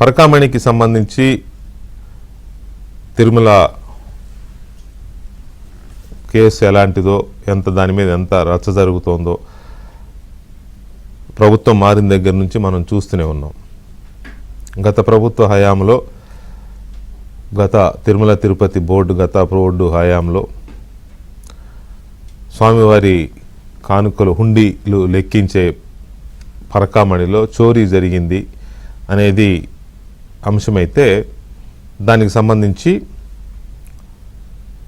పరకామణికి సంబంధించి తిరుమల కేసు ఎలాంటిదో, దాని మీద ఎంత రచ్చ జరుగుతోందో ప్రభుత్వం మారిన దగ్గర నుంచి మనం చూస్తూనే ఉన్నాం. గత ప్రభుత్వ హయాంలో, తిరుమల తిరుపతి బోర్డు హయాంలో స్వామివారి కానుకలు హుండీలు లెక్కించే పరకామణిలో చోరీ జరిగింది అనేది అంశమైతే, దానికి సంబంధించి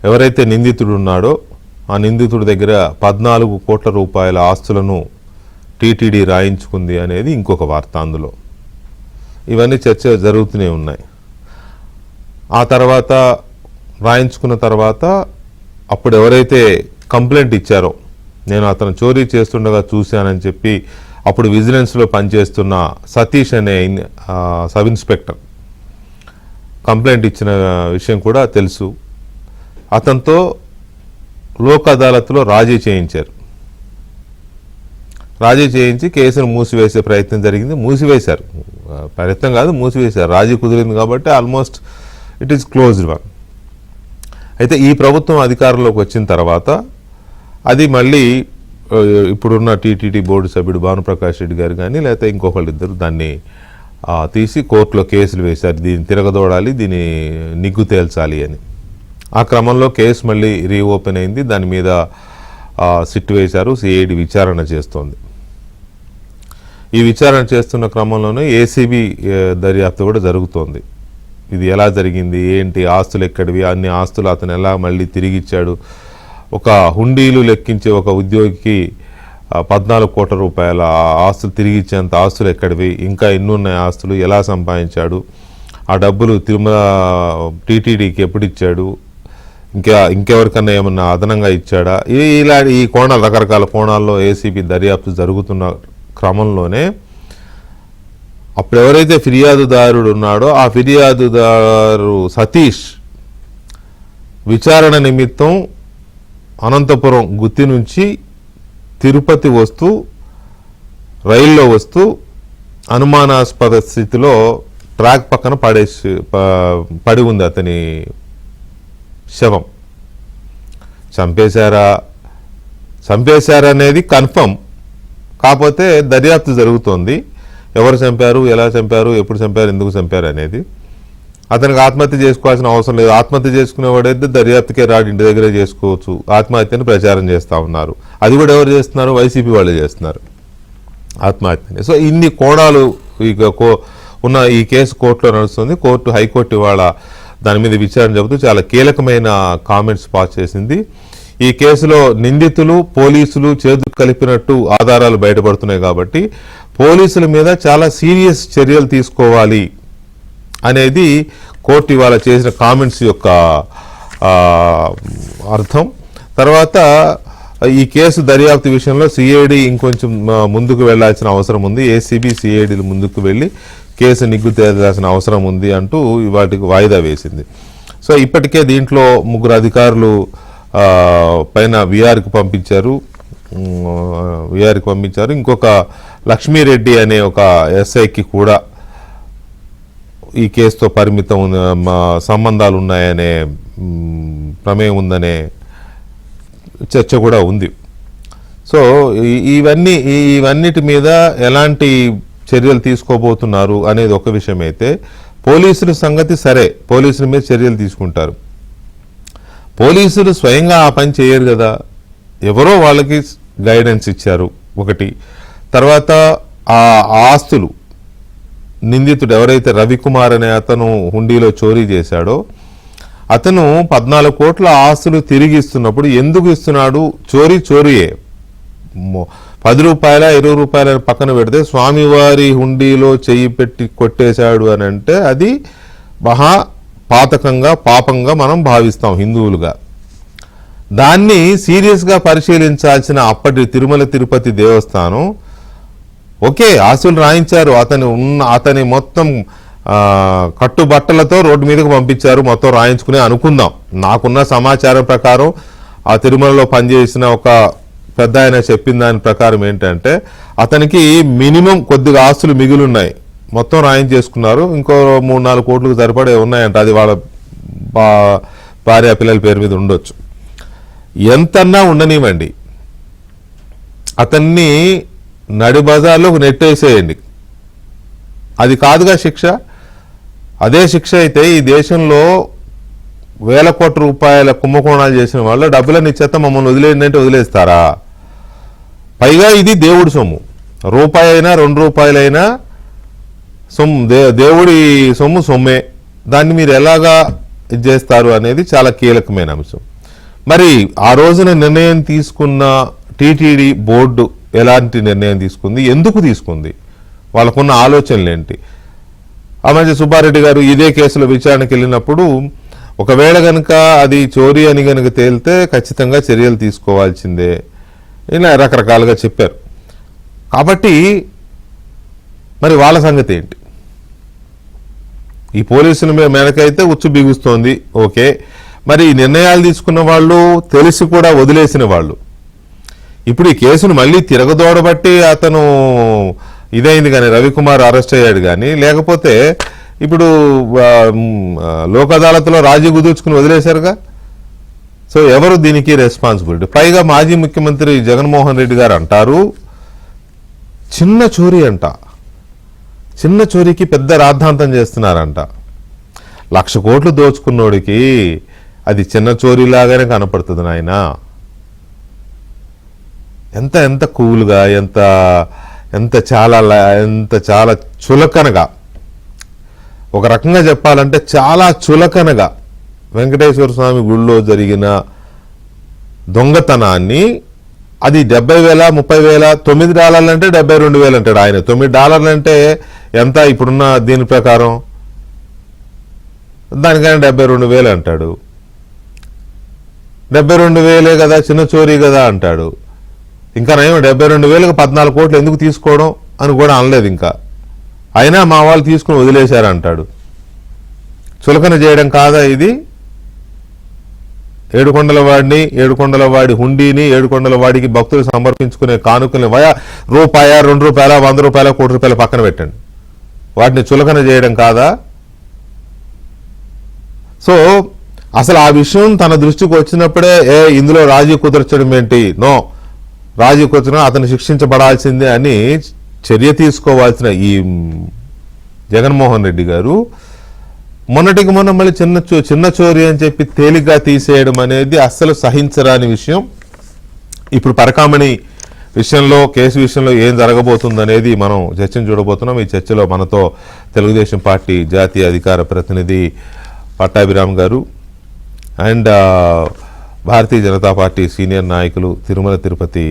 ఎవరైతే నిందితుడు ఉన్నాడో ఆ నిందితుడి దగ్గర 14 కోట్ల రూపాయల ఆస్తులను టీటీడీ రాయించుకుంది అనేది ఇంకొక వార్త. అందులో ఇవన్నీ చర్చ జరుగుతూనే ఉన్నాయి. ఆ తర్వాత రాయించుకున్న తర్వాత అప్పుడు ఎవరైతే కంప్లైంట్ ఇచ్చారో, నేను అతను చోరీ చేస్తుండగా చూశానని చెప్పి అప్పుడు విజిలెన్స్లో పనిచేస్తున్న సతీష్ అనే సబ్ ఇన్స్పెక్టర్ కంప్లైంట్ ఇచ్చిన విషయం కూడా తెలుసు. అతనితో లోక్ అదాలత్లో రాజీ చేయించారు. రాజీ చేయించి కేసును మూసివేసే ప్రయత్నం జరిగింది. మూసివేశారు, ప్రయత్నం కాదు, మూసివేశారు. రాజీ కుదిరింది కాబట్టి almost it is closed one. అయితే ఈ ప్రభుత్వం అధికారంలోకి వచ్చిన తర్వాత అది మళ్ళీ ఇప్పుడున్న టీటీడీ బోర్డు సభ్యుడు భానుప్రకాష్ రెడ్డి గారు కానీ లేకపోతే ఇంకొకళ్ళిద్దరు దాన్ని తీసి కోర్టులో కేసులు వేశారు. దీన్ని తిరగదోడాలి, దీన్ని నిగ్గు తేల్చాలి అని. ఆ క్రమంలో కేసు మళ్ళీ రీఓపెన్ అయింది. దాని మీద సిట్ వేశారు. సిఐడి విచారణ చేస్తోంది. ఈ విచారణ చేస్తున్న క్రమంలోనే ఏసీబీ దర్యాప్తు కూడా జరుగుతోంది. ఇది ఎలా జరిగింది, ఏంటి, ఆస్తులు ఎక్కడివి, అన్ని ఆస్తులు అతను ఎలా మళ్ళీ తిరిగి ఇచ్చాడు, ఒక హుండీలు లెక్కించే ఒక ఉద్యోగికి 14 కోట్ల రూపాయల ఆస్తులు తిరిగి ఇచ్చేంత ఆస్తులు ఎక్కడివి, ఇంకా ఎన్నున్నాయి ఆస్తులు, ఎలా సంపాదించాడు, ఆ డబ్బులు తిరుమల టీటీడీకి ఎప్పుడు ఇచ్చాడు, ఇంకెవరికన్నా ఏమన్నా అదనంగా ఇచ్చాడా, ఇలాంటి ఈ కోణాలు, రకరకాల కోణాల్లో ఏసీబీ దర్యాప్తు జరుగుతున్న క్రమంలోనే అప్పుడు ఎవరైతే ఫిర్యాదుదారుడు ఉన్నాడో ఆ ఫిర్యాదుదారు సతీష్ విచారణ నిమిత్తం అనంతపురం గుత్తి నుంచి తిరుపతి వస్తూ రైల్లో వస్తూ అనుమానాస్పద స్థితిలో ట్రాక్ పక్కన పడి ఉంది అతని శవం. చంపేశారనేది కన్ఫర్మ్, కాకపోతే దర్యాప్తు జరుగుతోంది. ఎవరు చంపారు, ఎలా చంపారు, ఎప్పుడు చంపారు, ఎందుకు చంపారు అనేది. అతనికి ఆత్మహత్య చేసుకోవాల్సిన అవసరం లేదు. ఆత్మహత్య చేసుకునేవాడైతే దర్యాప్తుకే రాడు, ఇంటి దగ్గరే చేసుకోవచ్చు. ఆత్మహత్యను ప్రచారం చేస్తూ ఉన్నారు. అది కూడా ఎవరు చేస్తున్నారు, వైసీపీ వాళ్ళే చేస్తున్నారు ఆత్మహత్యని. సో ఇన్ని కోణాలు ఉన్న ఈ కేసు కోర్టులో నడుస్తుంది. హైకోర్టు ఇవాళ దాని మీద విచారణ చెబుతూ చాలా కీలకమైన కామెంట్స్ పాస్ చేసింది. ఈ కేసులో నిందితులు పోలీసులు చేతులు కలిపినట్టు ఆధారాలు బయటపడుతున్నాయి కాబట్టి పోలీసుల మీద చాలా సీరియస్ చర్యలు తీసుకోవాలి అనేది కోర్టు ఇవాళ చేసిన కామెంట్స్ యొక్క అర్థం. తర్వాత ఈ కేసు దర్యాప్తు విషయంలో సిఐడి ఇంకొంచెం ముందుకు వెళ్లాల్సిన అవసరం ఉంది. ఏసీబీ సిఐడిలు ముందుకు వెళ్ళి కేసు నిగ్గు తేల్చాల్సిన అవసరం ఉంది అంటూ వాటికి వాయిదా వేసింది. సో ఇప్పటికే దీంట్లో 3 అధికారులు పైన విఆర్కి పంపించారు. ఇంకొక లక్ష్మీరెడ్డి అనే ఒక ఎస్ఐకి కూడా ఈ కేసుతో పరిమితం సంబంధాలు ఉన్నాయనే ప్రమేయం ఉందనే చర్చ కూడా ఉంది. సో ఇవన్నిటి మీద ఎలాంటి చర్యలు తీసుకోబోతున్నారు అనేది ఒక విషయం అయితే, పోలీసుల సంగతి సరే, పోలీసుల మీద చర్యలు తీసుకుంటారు. పోలీసులు స్వయంగా ఆ పని చేయరు కదా, ఎవరో వాళ్ళకి గైడెన్స్ ఇచ్చారు ఒకటి. తర్వాత ఆ ఆస్తులు నిందితుడు ఎవరైతే రవికుమార్ అనే అతను హుండీలో చోరీ చేశాడో అతను 14 కోట్ల ఆస్తులు తిరిగి ఇస్తున్నప్పుడు ఎందుకు ఇస్తున్నాడు, చోరీయే. 10 రూపాయల 20 రూపాయల పక్కన పెడితే స్వామివారి హుండీలో చెయ్యి పెట్టి కొట్టేశాడు అని అంటే అది మహా పాతకంగా పాపంగా మనం భావిస్తాం హిందువులుగా. దాన్ని సీరియస్గా పరిశీలించాల్సిన అప్పటి తిరుమల తిరుపతి దేవస్థానం ఓకే ఆస్తులు రాయించారు, అతని మొత్తం కట్టుబట్టలతో రోడ్డు మీదకి పంపించారు, మొత్తం రాయించుకుని అనుకుందాం. నాకున్న సమాచారం ప్రకారం ఆ తిరుమలలో పనిచేసిన ఒక పెద్ద ఆయన చెప్పిన దాని ప్రకారం ఏంటంటే అతనికి మినిమం కొద్దిగా ఆస్తులు మిగిలి ఉన్నాయి, మొత్తం రాయించేసుకున్నారు. ఇంకో 3-4 కోట్లకు సరిపడే ఉన్నాయంట. అది వాళ్ళ భార్య పిల్లల పేరు మీద ఉండొచ్చు. ఎంతన్నా ఉండనివ్వండి, అతన్ని నడి బజార్లోకి నెట్టేసేయండి, అది కాదుగా శిక్ష. అదే శిక్ష అయితే ఈ దేశంలో వేల కోట్ల రూపాయల కుంభకోణాలు చేసిన వాళ్ళు డబ్బులను ఇచ్చేస్తా మమ్మల్ని వదిలేయండి అంటే వదిలేస్తారా? పైగా ఇది దేవుడి సొమ్ము, రూపాయి అయినా 2 రూపాయలైనా సొమ్ము, దేవుడి సొమ్ము సొమ్మే. దాన్ని మీరు ఎలాగా ఇది చేస్తారు అనేది చాలా కీలకమైన అంశం. మరి ఆ రోజున నిర్ణయం తీసుకున్న టీటీడీ బోర్డు ఎలాంటి నిర్ణయం తీసుకుంది, ఎందుకు తీసుకుంది, వాళ్ళకున్న ఆలోచనలు ఏంటి? ఆ మధ్య సుబ్బారెడ్డి గారు ఇదే కేసులో విచారణకు వెళ్ళినప్పుడు ఒకవేళ కనుక అది చోరీ అని కనుక తేలితే ఖచ్చితంగా చర్యలు తీసుకోవాల్సిందే, ఇలా రకరకాలుగా చెప్పారు. కాబట్టి మరి వాళ్ళ సంగతి ఏంటి? ఈ పోలీసుల మేనకైతే ఉచ్చు బిగుస్తోంది, ఓకే. మరి ఈ నిర్ణయాలు తీసుకున్న వాళ్ళు తెలిసి కూడా వదిలేసిన వాళ్ళు ఇప్పుడు ఈ కేసును మళ్ళీ తిరగదోడబట్టి అతను ఇదైంది కానీ రవికుమార్ అరెస్ట్ అయ్యాడు కానీ, లేకపోతే ఇప్పుడు లోక్ అదాలత్లో రాజీ కుదుర్చుకుని వదిలేశారుగా. సో ఎవరు దీనికి రెస్పాన్సిబిలిటీ? పైగా మాజీ ముఖ్యమంత్రి జగన్మోహన్ రెడ్డి గారు అంటారు చిన్న చోరీ అంట, చిన్న చోరీకి పెద్ద రాద్ధాంతం చేస్తున్నారంట. 1,00,000 కోట్లు దోచుకున్నోడికి అది చిన్న చోరీలాగానే కనపడుతుంది నాయన. ఎంత ఎంత కూల్గా, ఎంత చాలా చులకనగా, ఒక రకంగా చెప్పాలంటే చాలా చులకనగా వెంకటేశ్వర స్వామి గుళ్ళో జరిగిన దొంగతనాన్ని అది 70,000, 30,000, $9 అంటే 72,000 అంటాడు ఆయన. $9 అంటే ఎంత ఇప్పుడున్న దీని ప్రకారం? దానికైనా 72,000 అంటాడు. 72,000 కదా, చిన్న చోరీ కదా అంటాడు. ఇంకా నయం 72,000కి 14 కోట్లు ఎందుకు తీసుకోవడం అని కూడా అనలేదు. ఇంకా అయినా మా వాళ్ళు తీసుకుని వదిలేశారంటాడు. చులకన చేయడం కాదా ఇది? ఏడుకొండలవాడి హుండీని, ఏడుకొండలవాడికి భక్తులు సమర్పించుకునే కానుకల్ని రూపాయ, 2 రూపాయల, 100 రూపాయల, ₹1 కోటి పక్కన పెట్టండి. వాటిని చులకన చేయడం కాదా? సో అసలు ఆ విషయం తన దృష్టికి వచ్చినప్పుడే ఇందులో రాజీ కుదర్చడం ఏంటి, నో, రాజీ కుదరడం అతను శిక్షించబడాల్సిందే అని చర్య తీసుకోవాల్సిన ఈ జగన్మోహన్ రెడ్డి గారు మొన్నటికి మొన్న మళ్ళీ చిన్న చోరీ అని చెప్పి తేలిగ్గా తీసేయడం అనేది అస్సలు సహించరాని విషయం. ఇప్పుడు పరకామణి విషయంలో, కేసు విషయంలో ఏం జరగబోతుందనేది మనం చర్చను చూడబోతున్నాం. ఈ చర్చలో మనతో తెలుగుదేశం పార్టీ జాతీయ అధికార ప్రతినిధి పట్టాభిరామ్ గారు and Bharatiya Janata party senior నాయకులు, తిరుమల తిరుపతి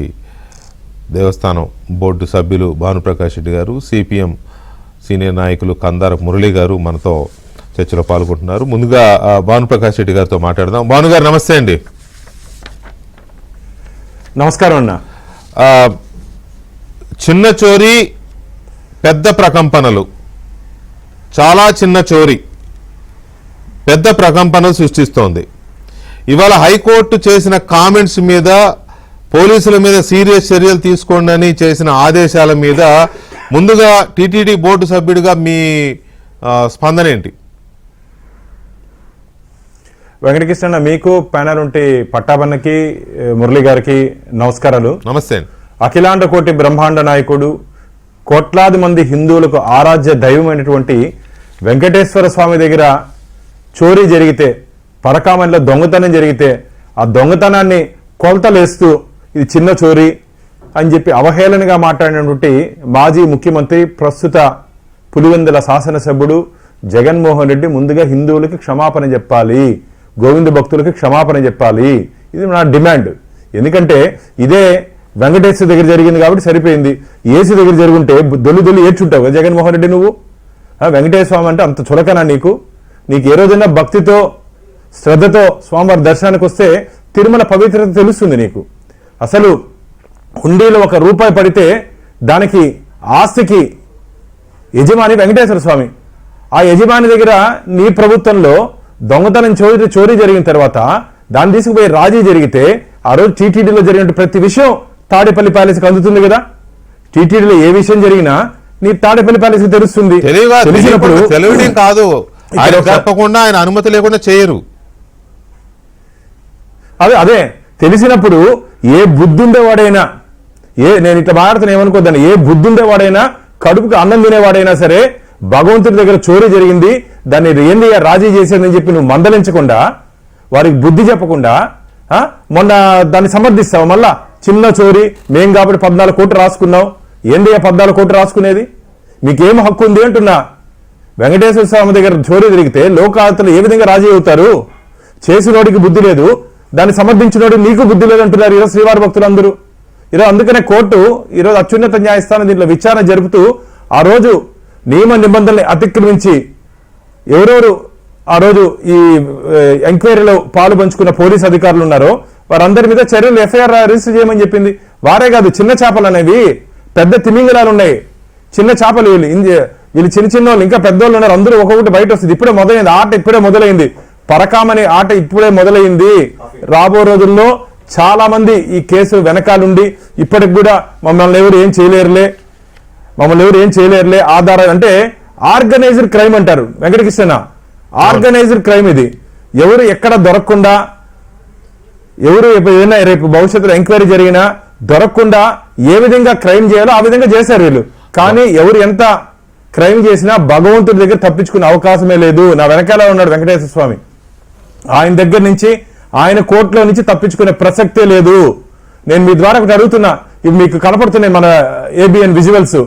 దేవస్థానం బోర్డు సభ్యులు భానుప్రకాష్ రెడ్డి గారు, సిపిఎం సీనియర్ నాయకులు కందారపు మురళి గారు మనతో చర్చలో పాల్గొంటున్నారు. ముందుగా భానుప్రకాష్ రెడ్డి గారితో మాట్లాడదాం. భాను గారు నమస్తే అండి. నమస్కారం అన్న. చిన్న చోరీ, పెద్ద ప్రకంపనలు, చాలా చిన్న చోరీ పెద్ద ప్రకంపనలు సృష్టిస్తోంది. ఇవాళ హైకోర్టు చేసిన కామెంట్స్ మీద, పోలీసుల మీద సీరియస్ చర్యలు తీసుకోండి అని చేసిన ఆదేశాల మీద ముందుగా టీటీడీ బోర్డు సభ్యుడిగా మీ స్పందన ఏంటి? వెంకటకృష్ణ, మీకు ప్యానల్ ఉంటే పట్టాభన్నకి, మురళి గారికి నమస్కారాలు. నమస్తే. అఖిలాండ కోటి బ్రహ్మాండ నాయకుడు, కోట్లాది మంది హిందువులకు ఆరాధ్య దైవమైనటువంటి వెంకటేశ్వర స్వామి దగ్గర చోరీ జరిగితే, పరకామణిలో దొంగతనం జరిగితే ఆ దొంగతనాన్ని కొలతలేస్తూ ఇది చిన్న చోరీ అని చెప్పి అవహేళనగా మాట్లాడినటువంటి మాజీ ముఖ్యమంత్రి, ప్రస్తుత పులివెందుల శాసనసభ్యుడు జగన్మోహన్ రెడ్డి ముందుగా హిందువులకి క్షమాపణ చెప్పాలి, గోవింద భక్తులకి క్షమాపణ చెప్పాలి. ఇది నా డిమాండ్. ఎందుకంటే ఇదే వెంకటేశ్వర దగ్గర జరిగింది కాబట్టి సరిపోయింది. ఏసు దగ్గర జరుగుంటే దొల్లి ఏడ్చుంటావు కదా జగన్మోహన్ రెడ్డి నువ్వు. వెంకటేశ్వర స్వామి అంటే అంత చులకనా నీకు? ఏ రోజైనా భక్తితో, శ్రద్ధతో స్వామివారి దర్శనానికి వస్తే తిరుమల పవిత్రత తెలుస్తుంది నీకు. అసలు హుండీలో ₹1 పడితే దానికి ఆస్తికి యజమాని వెంకటేశ్వర స్వామి. ఆ యజమాని దగ్గర నీ ప్రభుత్వంలో దొంగతనం చోరీ జరిగిన తర్వాత దాన్ని తీసుకుపోయి రాజీ జరిగితే ఆ రోజు టీటీడీలో జరిగిన ప్రతి విషయం తాడేపల్లి ప్యాలెస్కి అందుతుంది కదా. టీటీడీలో ఏ విషయం జరిగినా నీ తాడేపల్లి ప్యాలెస్ తెలుస్తుంది. తెలిసినప్పుడు తెలియడం కాదు, ఆయన చెప్పకుండా ఆయన అనుమతి లేకుండా చేయరు. అదే తెలిసినప్పుడు ఏ బుద్ధి ఉండేవాడైనా, నేను ఇట్లా మాట్లాడుతున్నా ఏమనుకోద్దాను, ఏ బుద్ధి ఉండేవాడైనా, కడుపుకి అన్నం తినేవాడైనా సరే భగవంతుడి దగ్గర చోరీ జరిగింది, దాన్ని ఏంది రాజీ చేసేదని చెప్పి నువ్వు మందలించకుండా, వారికి బుద్ధి చెప్పకుండా మొన్న దాన్ని సమర్థిస్తావు. మళ్ళా చిన్న చోరీ మేం కాబట్టి 14 కోట్లు రాసుకున్నావు. ఏంది 14 కోట్లు రాసుకునేది? మీకేం హక్కు ఉంది అంటున్నా. వెంకటేశ్వర స్వామి దగ్గర చోరీ జరిగితే లోకాతలు ఏ విధంగా రాజీ అవుతారు? చేసినోడికి బుద్ధి లేదు, దాన్ని సమర్థించినోడు నీకు బుద్ధి లేదంటున్నారు ఈరోజు శ్రీవారి భక్తులందరూ. ఈరోజు అందుకనే కోర్టు ఈరోజు అత్యున్నత న్యాయస్థానం దీంట్లో విచారణ జరుపుతూ ఆ రోజు నియమ నిబంధనల్ని అతిక్రమించి ఎవరెవరు ఆ రోజు ఈ ఎంక్వైరీలో పాలు పంచుకున్న పోలీస్ అధికారులు ఉన్నారో వారందరి మీద చర్యలు ఎఫ్ఐఆర్ రిజిస్టర్ చేయమని చెప్పింది. వారే కాదు, చిన్న చేపలు అనేవి పెద్ద తిమింగలాలు ఉన్నాయి, చిన్న చేపలు వీళ్ళు చిన్న చిన్న వాళ్ళు, ఇంకా పెద్దోళ్ళు ఉన్నారు, అందరూ ఒక్కొక్కటి బయట వస్తుంది. ఇప్పుడే మొదలైంది ఆట, ఇప్పుడే మొదలైంది. పరకామనే ఆట ఇప్పుడే మొదలైంది. రాబో రోజుల్లో చాలా మంది ఈ కేసు వెనకాలండి ఇప్పటికి కూడా మమ్మల్ని ఎవరు ఏం చేయలేరులే ఆధారాలు అంటే ఆర్గనైజ్డ్ క్రైమ్ అంటారు వెంకటకృష్ణ. ఆర్గనైజ్డ్ క్రైమ్ ఇది. ఎవరు ఎక్కడ దొరకకుండా, ఎవరు ఏదైనా రేపు భవిష్యత్తులో ఎంక్వైరీ జరిగినా దొరకకుండా ఏ విధంగా క్రైమ్ చేయాలో ఆ విధంగా చేశారు వీళ్ళు. కానీ ఎవరు ఎంత క్రైమ్ చేసినా భగవంతుడి దగ్గర తప్పించుకునే అవకాశమే లేదు. నా వెనకాల ఉన్నాడు వెంకటేశ్వర స్వామి, ఆయన దగ్గర నుంచి, ఆయన కోర్టులో నుంచి తప్పించుకునే ప్రసక్తే లేదు. నేను మీ ద్వారా ఒకటి అడుగుతున్నా, ఇవి మీకు కనపడుతున్నాయి మన ABN visuals,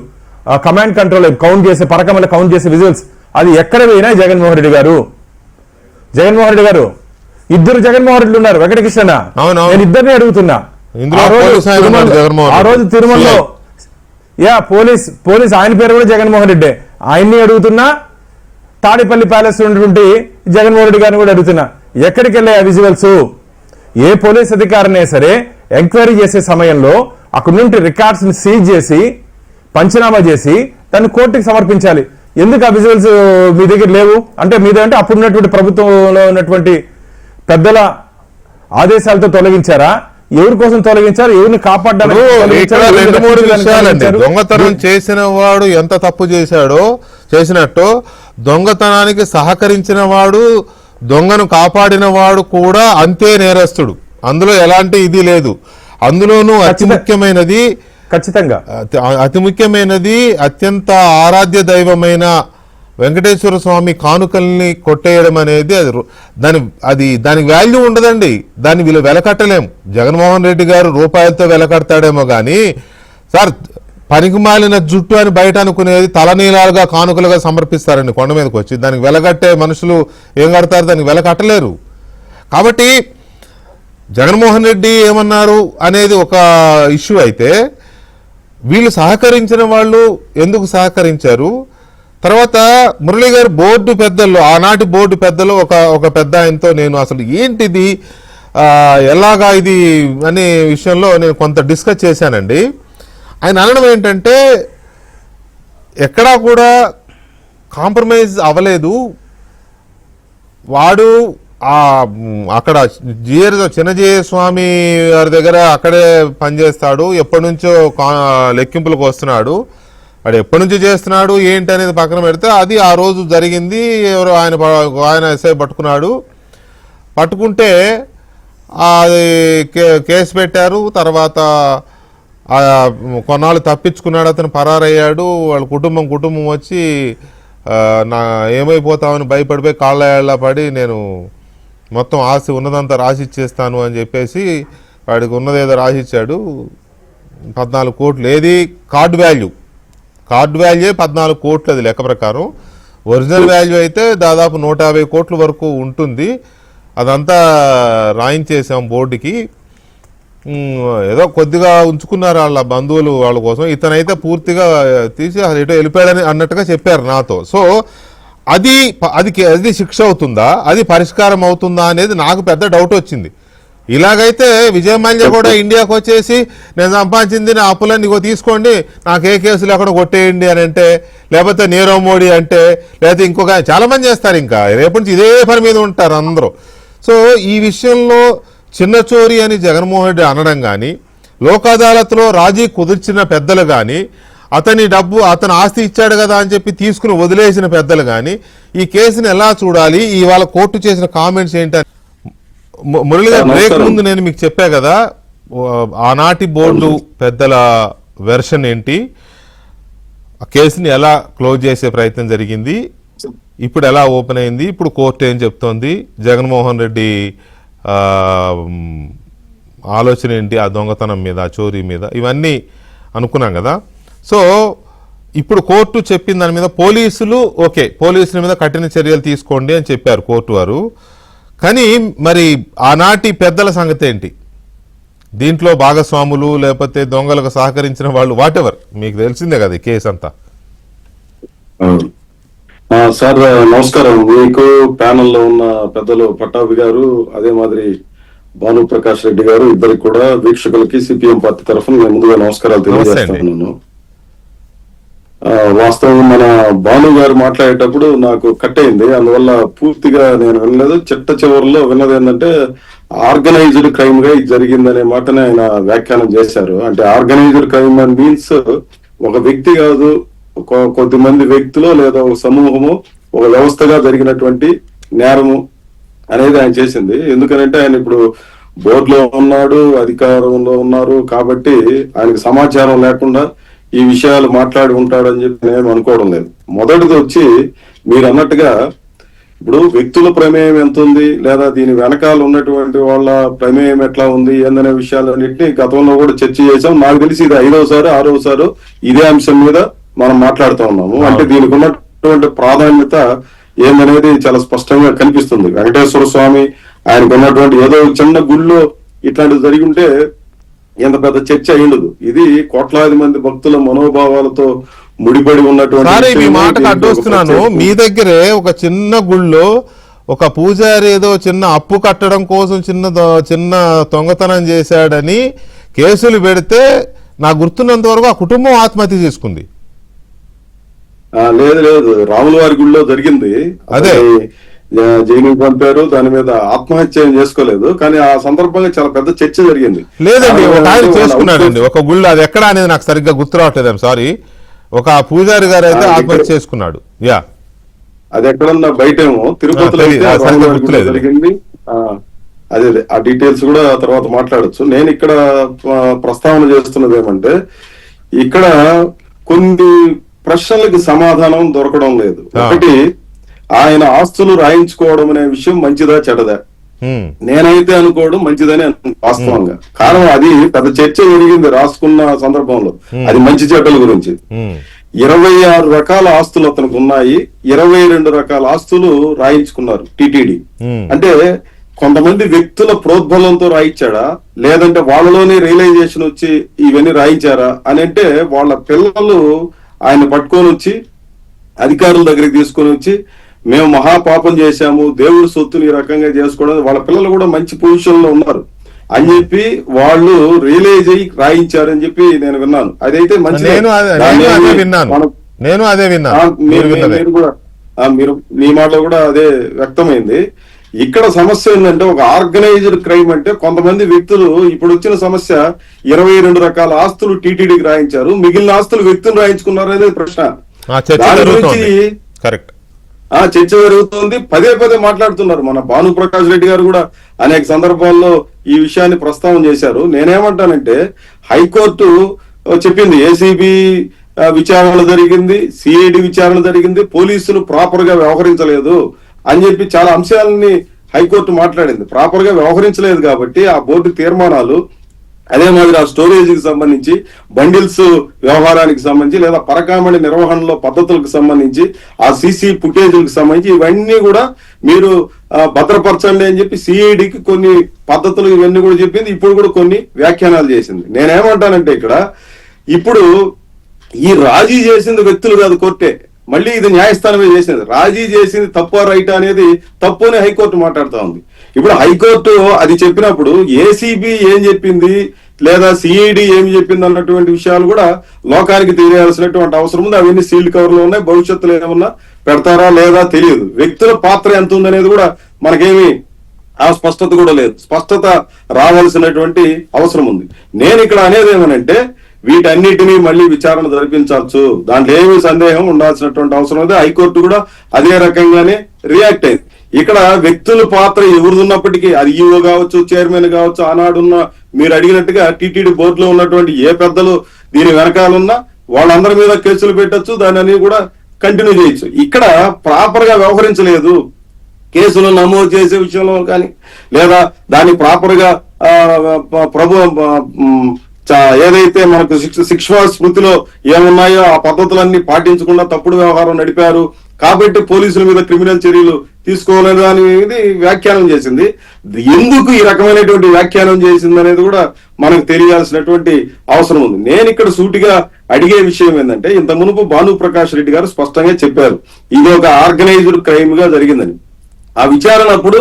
command control count చేసే పరకమల కౌంట్ చేసే విజువల్స్. అది ఎక్కడ పోయినా జగన్మోహన్ రెడ్డి గారు ఇద్దరు జగన్మోహన్ రెడ్డి ఉన్నారు వెంకటకృష్ణ. నేను ఇద్దరిని అడుగుతున్నా. ఆ రోజు తిరుమలలో పోలీస్ ఆయన పేరు కూడా జగన్మోహన్ రెడ్డి, ఆయన్ని అడుగుతున్నా. తాడేపల్లి ప్యాలెస్ ఉన్నటువంటి జగన్మోహన్ రెడ్డి గారిని కూడా అడుగుతున్నా, ఎక్కడికి వెళ్ళాయి ఆ విజువల్స్? ఏ పోలీస్ అధికారినే సరే ఎంక్వైరీ చేసే సమయంలో అక్కడ నుండి రికార్డ్స్ ని సీజ్ చేసి పంచనామా చేసి దాన్ని కోర్టుకి సమర్పించాలి. ఎందుకు ఆ విజువల్స్ మీ దగ్గర లేవు? అంటే మీదంటే అప్పుడున్నటువంటి ప్రభుత్వంలో ఉన్నటువంటి పెద్దల ఆదేశాలతో తొలగించారా? ఎవరి కోసం తొలగించారు? ఎవరిని కాపాడడానికి? దొంగతనం చేసిన వాడు ఎంత తప్పు చేసినట్టు దొంగతనానికి సహకరించిన వాడు, దొంగను కాపాడిన వాడు కూడా అంతే నేరస్తుడు. అందులో ఎలాంటి ఇది లేదు. అందులోనూ అతి ముఖ్యమైనది, ఖచ్చితంగా అతి ముఖ్యమైనది, అత్యంత ఆరాధ్య దైవమైన వెంకటేశ్వర స్వామి కానుకల్ని కొట్టేయడం అనేది దానికి వాల్యూ ఉండదండి. దాన్ని వీళ్ళు వెలకట్టలేం. జగన్మోహన్ రెడ్డి గారు రూపాయలతో వెలకడతాడేమో కానీ సార్, పనికిమాలిన జుట్టు అని బయట అనుకునేది తలనీలాలుగా కానుకలుగా సమర్పిస్తారండి కొండ మీదకి వచ్చి. దానికి వెలకట్టే మనుషులు ఏం కడతారు? దానికి వెలకట్టలేరు. కాబట్టి జగన్మోహన్ రెడ్డి ఏమన్నారు అనేది ఒక ఇష్యూ అయితే, వీళ్ళు సహకరించిన వాళ్ళు ఎందుకు సహకరించారు? తర్వాత మురళి గారు బోర్డు పెద్దల్లో, ఆనాటి బోర్డు పెద్దలు ఒక పెద్ద ఆయనతో నేను అసలు ఏంటిది ఎలాగా ఇది అనే విషయంలో నేను కొంత డిస్కస్ చేశానండి. ఆయన అనడం ఏంటంటే, ఎక్కడా కూడా కాంప్రమైజ్ అవ్వలేదు. వాడు అక్కడ చిన్నజీయ స్వామి గారి దగ్గర అక్కడే పనిచేస్తాడు, ఎప్పటి నుంచో లెక్కింపులకు వస్తున్నాడు. వాడు ఎప్పటి నుంచి చేస్తున్నాడు ఏంటి అనేది పక్కన పెడితే, అది ఆ రోజు జరిగింది. ఎవరో ఆయన ఎస్ఐ పట్టుకుంటే అది కేసు పెట్టారు. తర్వాత కొన్నాళ్ళు తప్పించుకున్నాడు, అతను పరారయ్యాడు. వాళ్ళ కుటుంబం వచ్చి ఏమైపోతామని భయపడిపోయి కాళ్ళ పడి, నేను మొత్తం ఆస్తి ఉన్నదంతా రాసిచ్చేస్తాను అని చెప్పేసి వాడికి ఉన్నదేదో రాసిచ్చాడు. 14 కోట్లు. ఏది కార్డు వాల్యూ 14 కోట్లు, అది లెక్క ప్రకారం. ఒరిజినల్ వాల్యూ అయితే దాదాపు 150 కోట్ల వరకు ఉంటుంది. అదంతా రాయించేసాం బోర్డుకి. ఏదో కొద్దిగా ఉంచుకున్నారు వాళ్ళ బంధువులు వాళ్ళ కోసం. ఇతనైతే పూర్తిగా తీసి ఎటో వెళ్ళిపోయాడని అన్నట్టుగా చెప్పారు నాతో. సో అది శిక్ష అవుతుందా, అది పరిష్కారం అవుతుందా అనేది నాకు పెద్ద డౌట్ వచ్చింది. ఇలాగైతే విజయ్ మల్య కూడా ఇండియాకు వచ్చేసి నేను సంపాదించింది నా అప్పులన్నీ తీసుకోండి, నాకు ఏ కేసు లేకుండా కొట్టేయండి అని అంటే, లేకపోతే నీరవ్ మోడీ అంటే, లేకపోతే ఇంకొక చాలా మంది చేస్తారు. ఇంకా రేపటి నుంచి ఇదే పని మీద ఉంటారు అందరూ. సో ఈ విషయంలో చిన్న చోరీ అని జగన్మోహన్ రెడ్డి అనడం కానీ, లోక్ అదాలత్లో రాజీ కుదిర్చిన పెద్దలు కానీ, అతని ఆస్తి ఇచ్చాడు కదా అని చెప్పి తీసుకుని వదిలేసిన పెద్దలు కానీ ఈ కేసుని ఎలా చూడాలి, ఇవాళ కోర్టు చేసిన కామెంట్స్ ఏంటని మురళి గారు బ్రేక్ ముందు నేను మీకు చెప్పా కదా, ఆనాటి బోర్డు పెద్దల వెర్షన్ ఏంటి, ఆ కేసుని ఎలా క్లోజ్ చేసే ప్రయత్నం జరిగింది, ఇప్పుడు ఎలా ఓపెన్ అయింది, ఇప్పుడు కోర్టు ఏం చెప్తోంది, జగన్మోహన్ రెడ్డి ఆలోచన ఏంటి ఆ దొంగతనం మీద, ఆ చోరీ మీద, ఇవన్నీ అనుకున్నాం కదా. సో ఇప్పుడు కోర్టు చెప్పిన దాని మీద పోలీసుల మీద కఠిన చర్యలు తీసుకోండి అని చెప్పారు కోర్టు వారు. కానీ మరి ఆనాటి పెద్దల సంగతి ఏంటి, దీంట్లో భాగస్వాములు లేకపోతే దొంగలకు సహకరించిన వాళ్ళు, వాటెవర్, మీకు తెలిసిందే కదా ఈ కేసు అంతా. సార్ నమస్కారం. మీకు ప్యానెల్లో ఉన్న పెద్దలు పట్టాభి గారు, అదే మాదిరి భానుప్రకాష్ రెడ్డి గారు, ఇద్దరికి కూడా వీక్షకులకి సిపిఎం పార్టీ తరఫున నేను ముందుగా నమస్కారాలు తెలియజేస్తున్నాను. వాస్తవం మన భాను గారు మాట్లాడేటప్పుడు నాకు కట్ అయింది, అందువల్ల పూర్తిగా నేను వినలేదు. చివరిలో విన్నది ఏంటంటే ఆర్గనైజ్డ్ క్రైమ్ గా ఇది జరిగిందనే మాటనే ఆయన వ్యాఖ్యానం చేశారు. అంటే ఆర్గనైజ్డ్ క్రైమ్ అండ్ మీన్స్ ఒక వ్యక్తి కాదు, కొద్దిమంది వ్యక్తులు లేదా ఒక సమూహము, ఒక వ్యవస్థగా జరిగినటువంటి నేరము అనేది ఆయన చేసింది. ఎందుకనంటే ఆయన ఇప్పుడు బోర్డులో ఉన్నాడు, అధికారంలో ఉన్నారు కాబట్టి ఆయనకు సమాచారం లేకుండా ఈ విషయాలు మాట్లాడి ఉంటాడని చెప్పి నేను అనుకోవడం లేదు. మొదటిది వచ్చి మీరు అన్నట్టుగా ఇప్పుడు వ్యక్తుల ప్రమేయం ఎంత ఉంది, లేదా దీని వెనకాల ఉన్నటువంటి వాళ్ళ ప్రమేయం ఎట్లా ఉంది ఏందనే విషయాలన్నింటినీ గతంలో కూడా చర్చ చేశాం. నాకు తెలిసి ఇది 5వసారి 6వసారి ఇదే అంశం మీద మనం మాట్లాడుతూ ఉన్నాము. అంటే దీనికి ఉన్నటువంటి ప్రాధాన్యత ఏందనేది చాలా స్పష్టంగా కనిపిస్తుంది. వెంకటేశ్వర స్వామి ఆయనకు ఉన్నటువంటి ఏదో చిన్న గుళ్ళో ఇట్లాంటిది జరిగి ఉంటే ఎంత పెద్ద చర్చ అయ్యిండదు. ఇది కోట్లాది మంది భక్తుల మనోభావాలతో ముడిపడి ఉన్నటువంటి. మీ మాటకు అడ్డొస్తున్నాను, మీ దగ్గరే ఒక చిన్న గుళ్ళో ఒక పూజారి ఏదో చిన్న అప్పు కట్టడం కోసం చిన్న దొంగతనం చేశాడని కేసులు పెడితే నాకు గుర్తున్నంత వరకు ఆ కుటుంబం ఆత్మహత్య చేసుకుంది. లేదు, రాముల వారి గుడిలో జరిగింది. అదే జైలుకి పంపారు, దాని మీద ఆత్మహత్య ఏం చేసుకోలేదు. కానీ ఆ సందర్భంగా చాలా పెద్ద చర్చ జరిగింది. లేదండి, ఒక ఆయన చేసుకున్నాడండి ఒక గుళ్ళు, అది ఎక్కడ అనేది నాకు సరిగ్గా గుర్తు రావట్లేదు, సారీ. ఒక పూజారి గారు అయితే ఆత్మహత్య చేసుకున్నాడు. యా, అది ఎక్కడన్నా బయటేమో తిరుపతిలో జరిగింది. అదే ఆ డీటెయిల్స్ కూడా తర్వాత మాట్లాడొచ్చు. నేను ఇక్కడ ప్రస్తావన చేస్తున్నది ఏమంటే, ఇక్కడ కొన్ని ప్రశ్నలకు సమాధానం దొరకడం లేదు. ఒకటి, ఆయన ఆస్తులు రాయించుకోవడం అనే విషయం మంచిదా చెడ్డదా? నేనైతే అనుకోవడం మంచిదని వాస్తవంగా. కారణం అది పెద్ద చర్చ జరిగింది రాసుకున్న సందర్భంలో, అది మంచి చెడ్డల గురించి. 26 రకాల ఆస్తులు అతనికి ఉన్నాయి, 22 రకాల ఆస్తులు రాయించుకున్నారు టిటిడి. అంటే కొంతమంది వ్యక్తుల ప్రోద్బలంతో రాయించాడా, లేదంటే వాళ్ళలోనే రియలైజేషన్ వచ్చి ఇవన్నీ రాయించారా అని అంటే, వాళ్ళ పిల్లలు ఆయన పట్టుకొని వచ్చి అధికారుల దగ్గరికి తీసుకొని వచ్చి మేము మహాపాపం చేశాము, దేవుడి సొత్తుని ఈ రకంగా చేసుకోవడం, వాళ్ళ పిల్లలు కూడా మంచి పొజిషన్ లో ఉన్నారు అని చెప్పి వాళ్ళు రియలైజ్ అయ్యి రాయించారని చెప్పి నేను విన్నాను. అదైతే మంచి. మీరు మీ మాటలో కూడా అదే వ్యక్తమైంది. ఇక్కడ సమస్య ఏంటంటే, ఒక ఆర్గనైజ్డ్ క్రైమ్ అంటే కొంతమంది వ్యక్తులు, ఇప్పుడు వచ్చిన సమస్య 22 రకాల ఆస్తులు టీటీడీకి రాయించారు, మిగిలిన ఆస్తులు వ్యక్తులు రాయించుకున్నారు అనేది ప్రశ్న. దాని గురించి చర్చ జరుగుతుంది, పదే మాట్లాడుతున్నారు. మన భానుప్రకాష్ రెడ్డి గారు కూడా అనేక సందర్భాల్లో ఈ విషయాన్ని ప్రస్తావన చేశారు. నేనేమంటానంటే, హైకోర్టు చెప్పింది ఏసీబీ విచారణ జరిగింది, సిఐడి విచారణ జరిగింది, పోలీసులు ప్రాపర్ గా వ్యవహరించలేదు అని చెప్పి చాలా అంశాలని హైకోర్టు మాట్లాడింది. ప్రాపర్ గా వ్యవహరించలేదు కాబట్టి ఆ బోర్డు తీర్మానాలు, అదే మాదిరి ఆ స్టోరేజ్ కి సంబంధించి, బండిల్స్ వ్యవహారానికి సంబంధించి, లేదా పరకామణి నిర్వహణలో పద్ధతులకు సంబంధించి, ఆ సీసీ ఫుటేజ్లకు సంబంధించి ఇవన్నీ కూడా మీరు భద్రపరచండి అని చెప్పి సిఐడికి కొన్ని పద్ధతులు ఇవన్నీ కూడా చెప్పింది. ఇప్పుడు కూడా కొన్ని వ్యాఖ్యానాలు చేసింది. నేనేమంటానంటే, ఇక్కడ ఇప్పుడు ఈ రాజీ చేసింది వ్యక్తులు కాదు, కోర్టే. మళ్ళీ ఇది న్యాయస్థానమే చేసింది. రాజీ చేసింది తప్ప రైటా అనేది తప్పు అని హైకోర్టు మాట్లాడుతా ఉంది. ఇప్పుడు హైకోర్టు అది చెప్పినప్పుడు ఏసీబీ ఏం చెప్పింది, లేదా సిఐడి ఏమి చెప్పింది అన్నటువంటి విషయాలు కూడా లోకానికి తెలియాల్సినటువంటి అవసరం ఉంది. అవన్నీ సీల్డ్ కవర్ లో ఉన్నాయి, భవిష్యత్తులో ఏమన్నా పెడతారా లేదా తెలియదు. వ్యక్తుల పాత్ర ఎంత ఉందనేది కూడా మనకేమి ఆ స్పష్టత కూడా లేదు. స్పష్టత రావాల్సినటువంటి అవసరం ఉంది. నేను ఇక్కడ అనేది ఏమనంటే వీటన్నిటినీ మళ్ళీ విచారణ జరిపించవచ్చు, దాంట్లో ఏమీ సందేహం ఉండాల్సినటువంటి అవసరం ఉంది. హైకోర్టు కూడా అదే రకంగానే రియాక్ట్ అయింది. ఇక్కడ వ్యక్తుల పాత్ర ఎవరున్నప్పటికీ, అది ఈఓ కావచ్చు, చైర్మన్ కావచ్చు, ఆనాడున్న మీరు అడిగినట్టుగా టీటీడీ బోర్డులో ఉన్నటువంటి ఏ పెద్దలు దీని వెనకాలన్నా వాళ్ళందరి మీద కేసులు పెట్టచ్చు, దాన్ని కూడా కంటిన్యూ చేయొచ్చు. ఇక్కడ ప్రాపర్ గా వ్యవహరించలేదు, కేసులు నమోదు చేసే విషయంలో కానీ లేదా దాన్ని ప్రాపర్ గా ఏదైతే మనకు శిక్షా స్మృతిలో ఏమున్నాయో ఆ పద్ధతులన్నీ పాటించకుండా తప్పుడు వ్యవహారం నడిపారు కాబట్టి పోలీసుల మీద క్రిమినల్ చర్యలు తీసుకోలేదు అనేది వ్యాఖ్యానం చేసింది. ఎందుకు ఈ రకమైనటువంటి వ్యాఖ్యానం చేసింది అనేది కూడా మనకు తెలియాల్సినటువంటి అవసరం ఉంది. నేను ఇక్కడ సూటిగా అడిగే విషయం ఏంటంటే, ఇంత మునుపు భానుప్రకాష్ రెడ్డి గారు స్పష్టంగా చెప్పారు ఇది ఒక ఆర్గనైజ్డ్ క్రైమ్ గా జరిగిందని. ఆ విచారణ అప్పుడు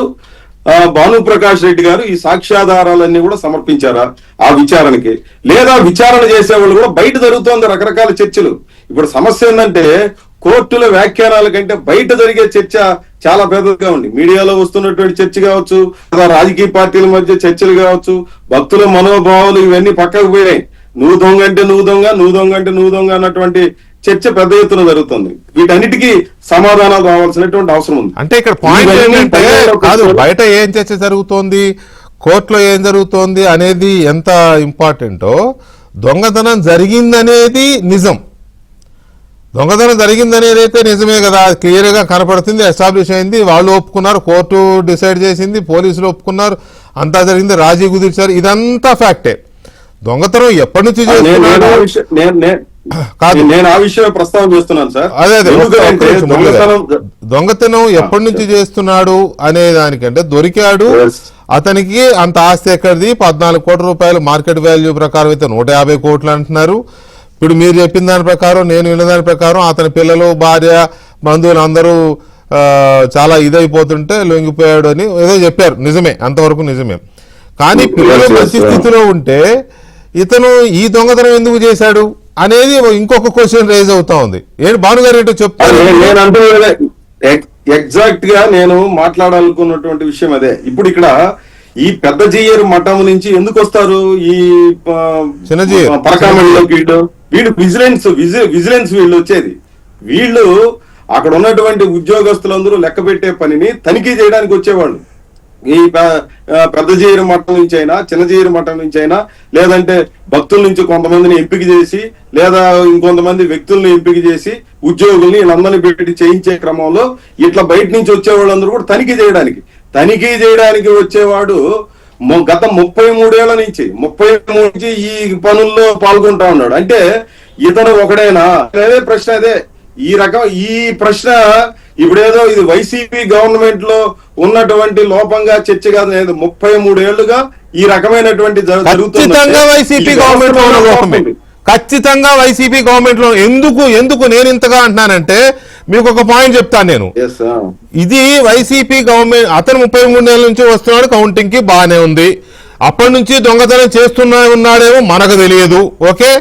భానుప్రకాష్ రెడ్డి గారు ఈ సాక్ష్యాధారాలన్నీ కూడా సమర్పించారా ఆ విచారణకి, లేదా విచారణ చేసేవాళ్ళు కూడా బయట జరుగుతోంది రకరకాల చర్చలు. ఇప్పుడు సమస్య ఏంటంటే కోర్టుల వ్యాఖ్యానాల కంటే బయట జరిగే చర్చ చాలా పెద్దగా ఉంది. మీడియాలో వస్తున్నటువంటి చర్చ కావచ్చు, లేదా రాజకీయ పార్టీల మధ్య చర్చలు కావచ్చు, భక్తుల మనోభావాలు ఇవన్నీ పక్కకు పోయాయి. నువ్వు దొంగ అంటే నువ్వు దొంగ, నువ్వు దొంగ అంటే నువ్వు దొంగ అన్నటువంటి చర్చ పెద్ద ఎత్తున జరుగుతుంది. వీటన్నిటికీ సమాధానాలు రావాల్సినటువంటి అవసరం ఉంది. అంటే ఇక్కడ పాయింట్ ఏంటంటే కాదు బయట ఏం చర్చ జరుగుతోంది, కోర్టులో ఏం జరుగుతోంది అనేది ఎంత ఇంపార్టెంటో, దొంగతనం జరిగిందనేది నిజం. దొంగతనం జరిగిందనేది అయితే నిజమే కదా, క్లియర్ గా కనపడుతుంది, ఎస్టాబ్లిష్ అయింది, వాళ్ళు ఒప్పుకున్నారు, కోర్టు డిసైడ్ చేసింది, పోలీసులు ఒప్పుకున్నారు, అంతా జరిగింది, రాజీ కుదిర్చారు, ఇదంతా ఫ్యాక్టే. దొంగతనం ఎప్పటి నుంచి చేస్తున్నాడు కాదు, నేను ఆ విషయం ప్రస్తావన చేస్తున్నాను సార్. అదే దొంగతనం ఎప్పటి నుంచి చేస్తున్నాడు అనే దానికంటే, దొరికాడు, అతనికి అంత ఆస్తి ఎక్కడిది, 14 కోట్ల రూపాయలు మార్కెట్ వాల్యూ ప్రకారం అయితే 150 కోట్లు అంటున్నారు. ఇప్పుడు మీరు చెప్పిన దాని ప్రకారం, నేను విన్న దాని ప్రకారం అతని పిల్లలు, భార్య, బంధువులు అందరూ చాలా ఇదైపోతుంటే లొంగిపోయాడు అని ఏదో చెప్పారు. నిజమే, అంతవరకు నిజమే. కానీ పిల్లలు మంచి స్థితిలో ఉంటే ఇతను ఈ దొంగతనం ఎందుకు చేశాడు అనేది ఇంకొక క్వశ్చన్ రైజ్ అవుతా ఉంది. ఏంటి భానుగారు ఏంటో చెప్తారు. ఎగ్జాక్ట్ గా నేను మాట్లాడాలనుకున్నటువంటి విషయం అదే. ఇప్పుడు ఇక్కడ ఈ పెద్ద జీయర్ మఠం నుంచి ఎందుకు వస్తారు ఈ పరకామణిలోకి? వీళ్ళు విజిలెన్స్ వీళ్ళు వచ్చేది. వీళ్ళు అక్కడ ఉన్నటువంటి ఉద్యోగస్తులందరూ లెక్క పెట్టే పనిని తనిఖీ చేయడానికి వచ్చేవాళ్ళు. ఈ పెద్ద జీయర్ మఠం నుంచి అయినా, చిన్న జీయర్ మఠం నుంచి అయినా, లేదంటే భక్తుల నుంచి కొంతమందిని ఎంపిక చేసి, లేదా ఇంకొంతమంది వ్యక్తుల్ని ఎంపిక చేసి ఉద్యోగుల్ని వీళ్ళందరినీ పెట్టి చేయించే క్రమంలో ఇట్లా బయట నుంచి వచ్చేవాళ్ళందరూ కూడా తనిఖీ చేయడానికి వచ్చేవాడు గత 33 ఏళ్ల నుంచి ఈ పనుల్లో పాల్గొంటా ఉన్నాడు. అంటే ఇతను ఒకడేనా అదే ప్రశ్న. అదే ఈ ప్రశ్న ఇప్పుడేదో ఇది వైసీపీ గవర్నమెంట్ లో ఉన్నటువంటి లోపంగా చర్చ కాదు. 33 ఏళ్లుగా ఈ రకమైనటువంటి ఖచ్చితంగా వైసీపీ గవర్నమెంట్ లో ఎందుకు నేను ఇంతగా అంటున్నానంటే, మీకు ఒక పాయింట్ చెప్తాను నేను. ఇది వైసీపీ గవర్నమెంట్, అతను 33 ఏళ్ళ నుంచి వస్తున్నాడు, కౌంటింగ్ కి బాగానే ఉంది. అప్పటి నుంచి దొంగతనం ఉన్నాడేమో మనకు తెలియదు. ఓకే,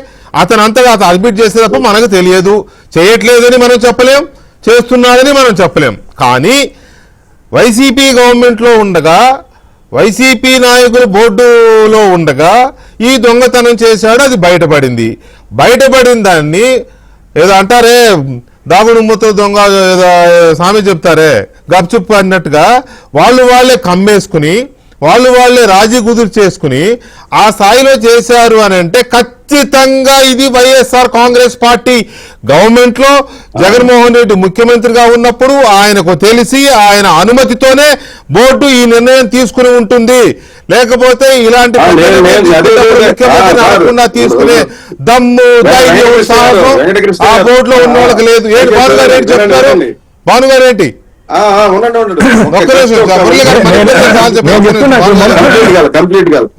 అతను అంతగా అడ్మిట్ చేసే తప్ప మనకు తెలియదు. చేయట్లేదని మనం చెప్పలేం, చేస్తున్నాడని మనం చెప్పలేం. కానీ వైసీపీ గవర్నమెంట్ లో ఉండగా, వైసీపీ నాయకులు బోర్డులో ఉండగా ఈ దొంగతనం చేశాడు, అది బయటపడింది దాన్ని ఏదో అంటారే, దాగుడు మూత దొంగ సామెత చెప్తారే, గప్చుప్ అన్నట్టుగా వాళ్ళే కమ్మేసుకుని, వాళ్ళే రాజీ కుదురు చేసుకుని ఆ స్థాయిలో చేశారు అని అంటే, ఖచ్చితంగా ఇది వైఎస్ఆర్ కాంగ్రెస్ పార్టీ గవర్నమెంట్ లో జగన్మోహన్ రెడ్డి ముఖ్యమంత్రిగా ఉన్నప్పుడు ఆయనకు తెలిసి ఆయన అనుమతితోనే బోర్డు ఈ నిర్ణయం తీసుకుని ఉంటుంది. లేకపోతే ఇలాంటి ముఖ్యమంత్రి తీసుకునే దమ్ము, ధైర్యం, సాహసం ఆ బోర్డులో ఉన్న వాళ్ళకి లేదు. ఏంటి భానుగారు ఏంటి చెప్తారు? భానుగారు ఏంటి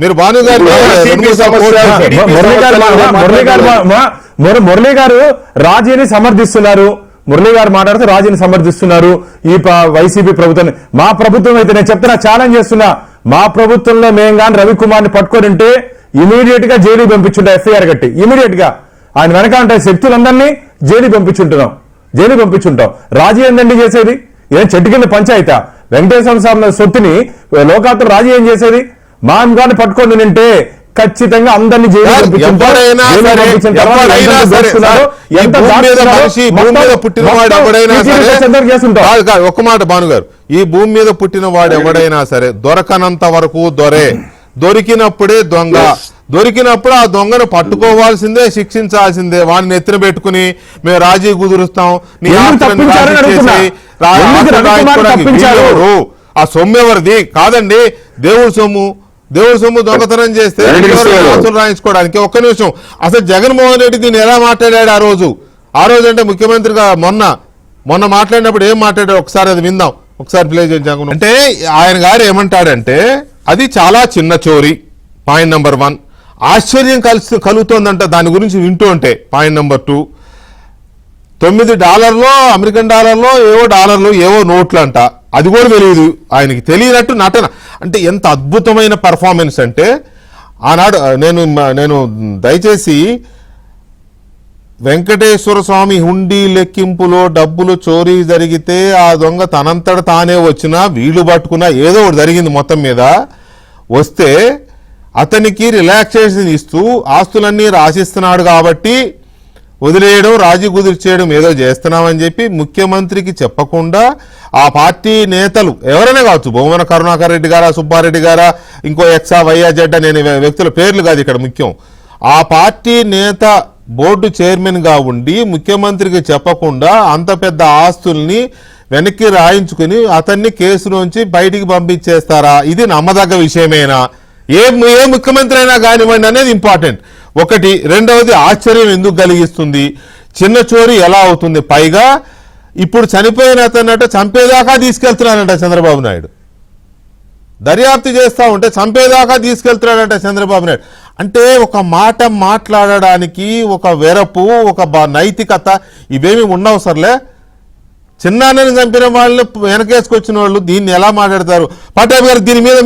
మీరు భానుగారు మురళీ గారు రాజీని సమర్థిస్తున్నారు. మురళీ గారు మాట్లాడుతూ రాజీని సమర్థిస్తున్నారు. ఈ వైసీపీ ప్రభుత్వం, మా ప్రభుత్వం అయితే నేను చెప్తున్నా, ఛాలెంజ్ చేస్తున్నా, మా ప్రభుత్వంలో మేము కానీ రవికుమార్ ని పట్టుకొని ఉంటే ఇమీడియట్ గా జైలు పంపించుంటా, ఎఫ్ఐఆర్ కట్టి ఇమీడియట్ గా ఆయన వెనక ఉంటాయి శక్తులందరినీ జైలు పంపించుంటాం. రాజీ ఏందండి చేసేది? ఏం చెట్టు కింద పంచాయతా? వెంకటేశ్వర స్వామి సొత్తుని లోకాత్ర రాజు ఏం చేసేది? మాన్ గాని పట్టుకొని నింటే ఖచ్చితంగా అందరినీ ఎవడైనా ఒక్క మాట భానుగారు, ఈ భూమి మీద పుట్టిన వాడు ఎవడైనా సరే దొరకనంత వరకు దొరే, దొరికినప్పుడే దొంగ, దొరికినప్పుడు ఆ దొంగను పట్టుకోవాల్సిందే, శిక్షించాల్సిందే. వాడిని ఎత్తున పెట్టుకుని మేము రాజీ కుదురుస్తాం, ఆ సొమ్ము ఎవరిది కాదండి, దేవుడి సొమ్ము. దేవుడి సొమ్ము దొంగతనం చేస్తే ఆస్తులు రాయించుకోవడానికి. ఒక్క నిమిషం, అసలు జగన్మోహన్ రెడ్డి దీన్ని ఎలా మాట్లాడాడు ఆ రోజు అంటే ముఖ్యమంత్రిగా మొన్న మాట్లాడినప్పుడు ఏం మాట్లాడాడు ఒకసారి అది విందాం, ఒకసారి ప్లే చేద్దాం. అంటే ఆయన గారు ఏమంటాడంటే అది చాలా చిన్న చోరీ, పాయింట్ నెంబర్ 1. ఆశ్చర్యం కలుగుతోందంట దాని గురించి వింటూ ఉంటే. పాయింట్ నెంబర్ 2, $9 అమెరికన్ డాలర్లో ఏవో నోట్లు అంట, అది కూడా తెలియదు ఆయనకి, తెలియనట్టు నటన. అంటే ఎంత అద్భుతమైన పర్ఫార్మెన్స్ అంటే ఆనాడు నేను దయచేసి వెంకటేశ్వర స్వామి హుండీ లెక్కింపులో డబ్బులు చోరీ జరిగితే ఆ దొంగ తనంతట తానే వచ్చినా వీళ్ళు పట్టుకున్నా ఏదో ఒకటి జరిగింది మొత్తం మీద వస్తే అతనికి రిలాక్సేషన్ ఇస్తూ ఆస్తులన్నీ రాసిస్తున్నాడు కాబట్టి వదిలేయడం, రాజీ కుదిర్చేయడం ఏదో చేస్తున్నామని చెప్పి ముఖ్యమంత్రికి చెప్పకుండా ఆ పార్టీ నేతలు ఎవరైనా కావచ్చు, బొమ్మన కరుణాకర్ రెడ్డి గారా, సుబ్బారెడ్డి గారా, ఇంకో ఎక్సా వైయా జెడ్ అనే వ్యక్తుల పేర్లు కాదు ఇక్కడ ముఖ్యం. ఆ పార్టీ నేత బోర్డు చైర్మన్గా ఉండి ముఖ్యమంత్రికి చెప్పకుండా అంత పెద్ద ఆస్తుల్ని వెనక్కి రాయించుకుని అతన్ని కేసులోంచి బయటికి పంపించేస్తారా? ఇది నమ్మదగ్గ విషయమేనా? ఏ ముఖ్యమంత్రి అయినా కానివ్వండి అనేది ఇంపార్టెంట్. ఒకటి. రెండవది, ఆశ్చర్యం ఎందుకు కలిగిస్తుంది? చిన్న చోరీ ఎలా అవుతుంది? పైగా ఇప్పుడు చనిపోయిన అతన్నట చంపేదాకా తీసుకెళ్తున్నానంట చంద్రబాబు నాయుడు. దర్యాప్తు చేస్తా ఉంటే చంపేదాకా తీసుకెళ్తున్నాడంట చంద్రబాబు నాయుడు. అంటే ఒక మాట మాట్లాడడానికి ఒక వెరపు, ఒక నైతికత ఇవేమి ఉండవసరలే. చిన్నాన్నని చంపిన వాళ్ళు వెనకేసుకొచ్చిన వాళ్ళు దీన్ని ఎలా మాట్లాడతారు? పటాబ్ గారు దీని మీద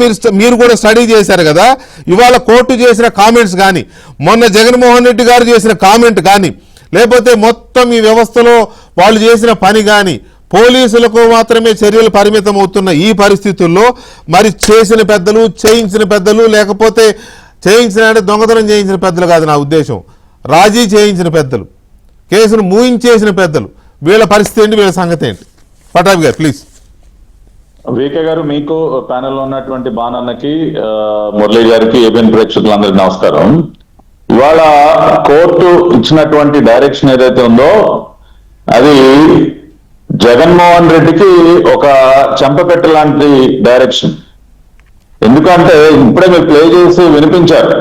మీరు కూడా స్టడీ చేశారు కదా. ఇవాళ కోర్టు చేసిన కామెంట్స్ కానీ, మొన్న జగన్మోహన్ రెడ్డి గారు చేసిన కామెంట్ కానీ, లేకపోతే మొత్తం ఈ వ్యవస్థలో వాళ్ళు చేసిన పని కానీ, పోలీసులకు మాత్రమే చర్యలు పరిమితం అవుతున్న ఈ పరిస్థితుల్లో మరి చేసిన పెద్దలు, చేయించిన పెద్దలు, లేకపోతే చేయించిన దొంగతనం చేయించిన పెద్దలు కాదు నా ఉద్దేశం, రాజీ చేయించిన పెద్దలు, కేసును మూయించేసిన పెద్దలు, వీళ్ళ పరిస్థితి ఏంటి, వీళ్ళ సంగతి ఏంటి? పటాబ్ గారు ప్లీజ్. వికే గారు, మీకు ప్యానెల్ లో ఉన్నటువంటి బాణన్నకి, మురళి గారికి, ఏబిఎన్ ప్రేక్షకులందరికీ నమస్కారం. ఇవాళ కోర్టు ఇచ్చినటువంటి డైరెక్షన్ ఏదైతే ఉందో అది జగన్మోహన్ రెడ్డికి ఒక చెంపపెట్ట లాంటి డైరెక్షన్. ఎందుకంటే ఇప్పుడే మీరు ప్లే చేసి వినిపించారు,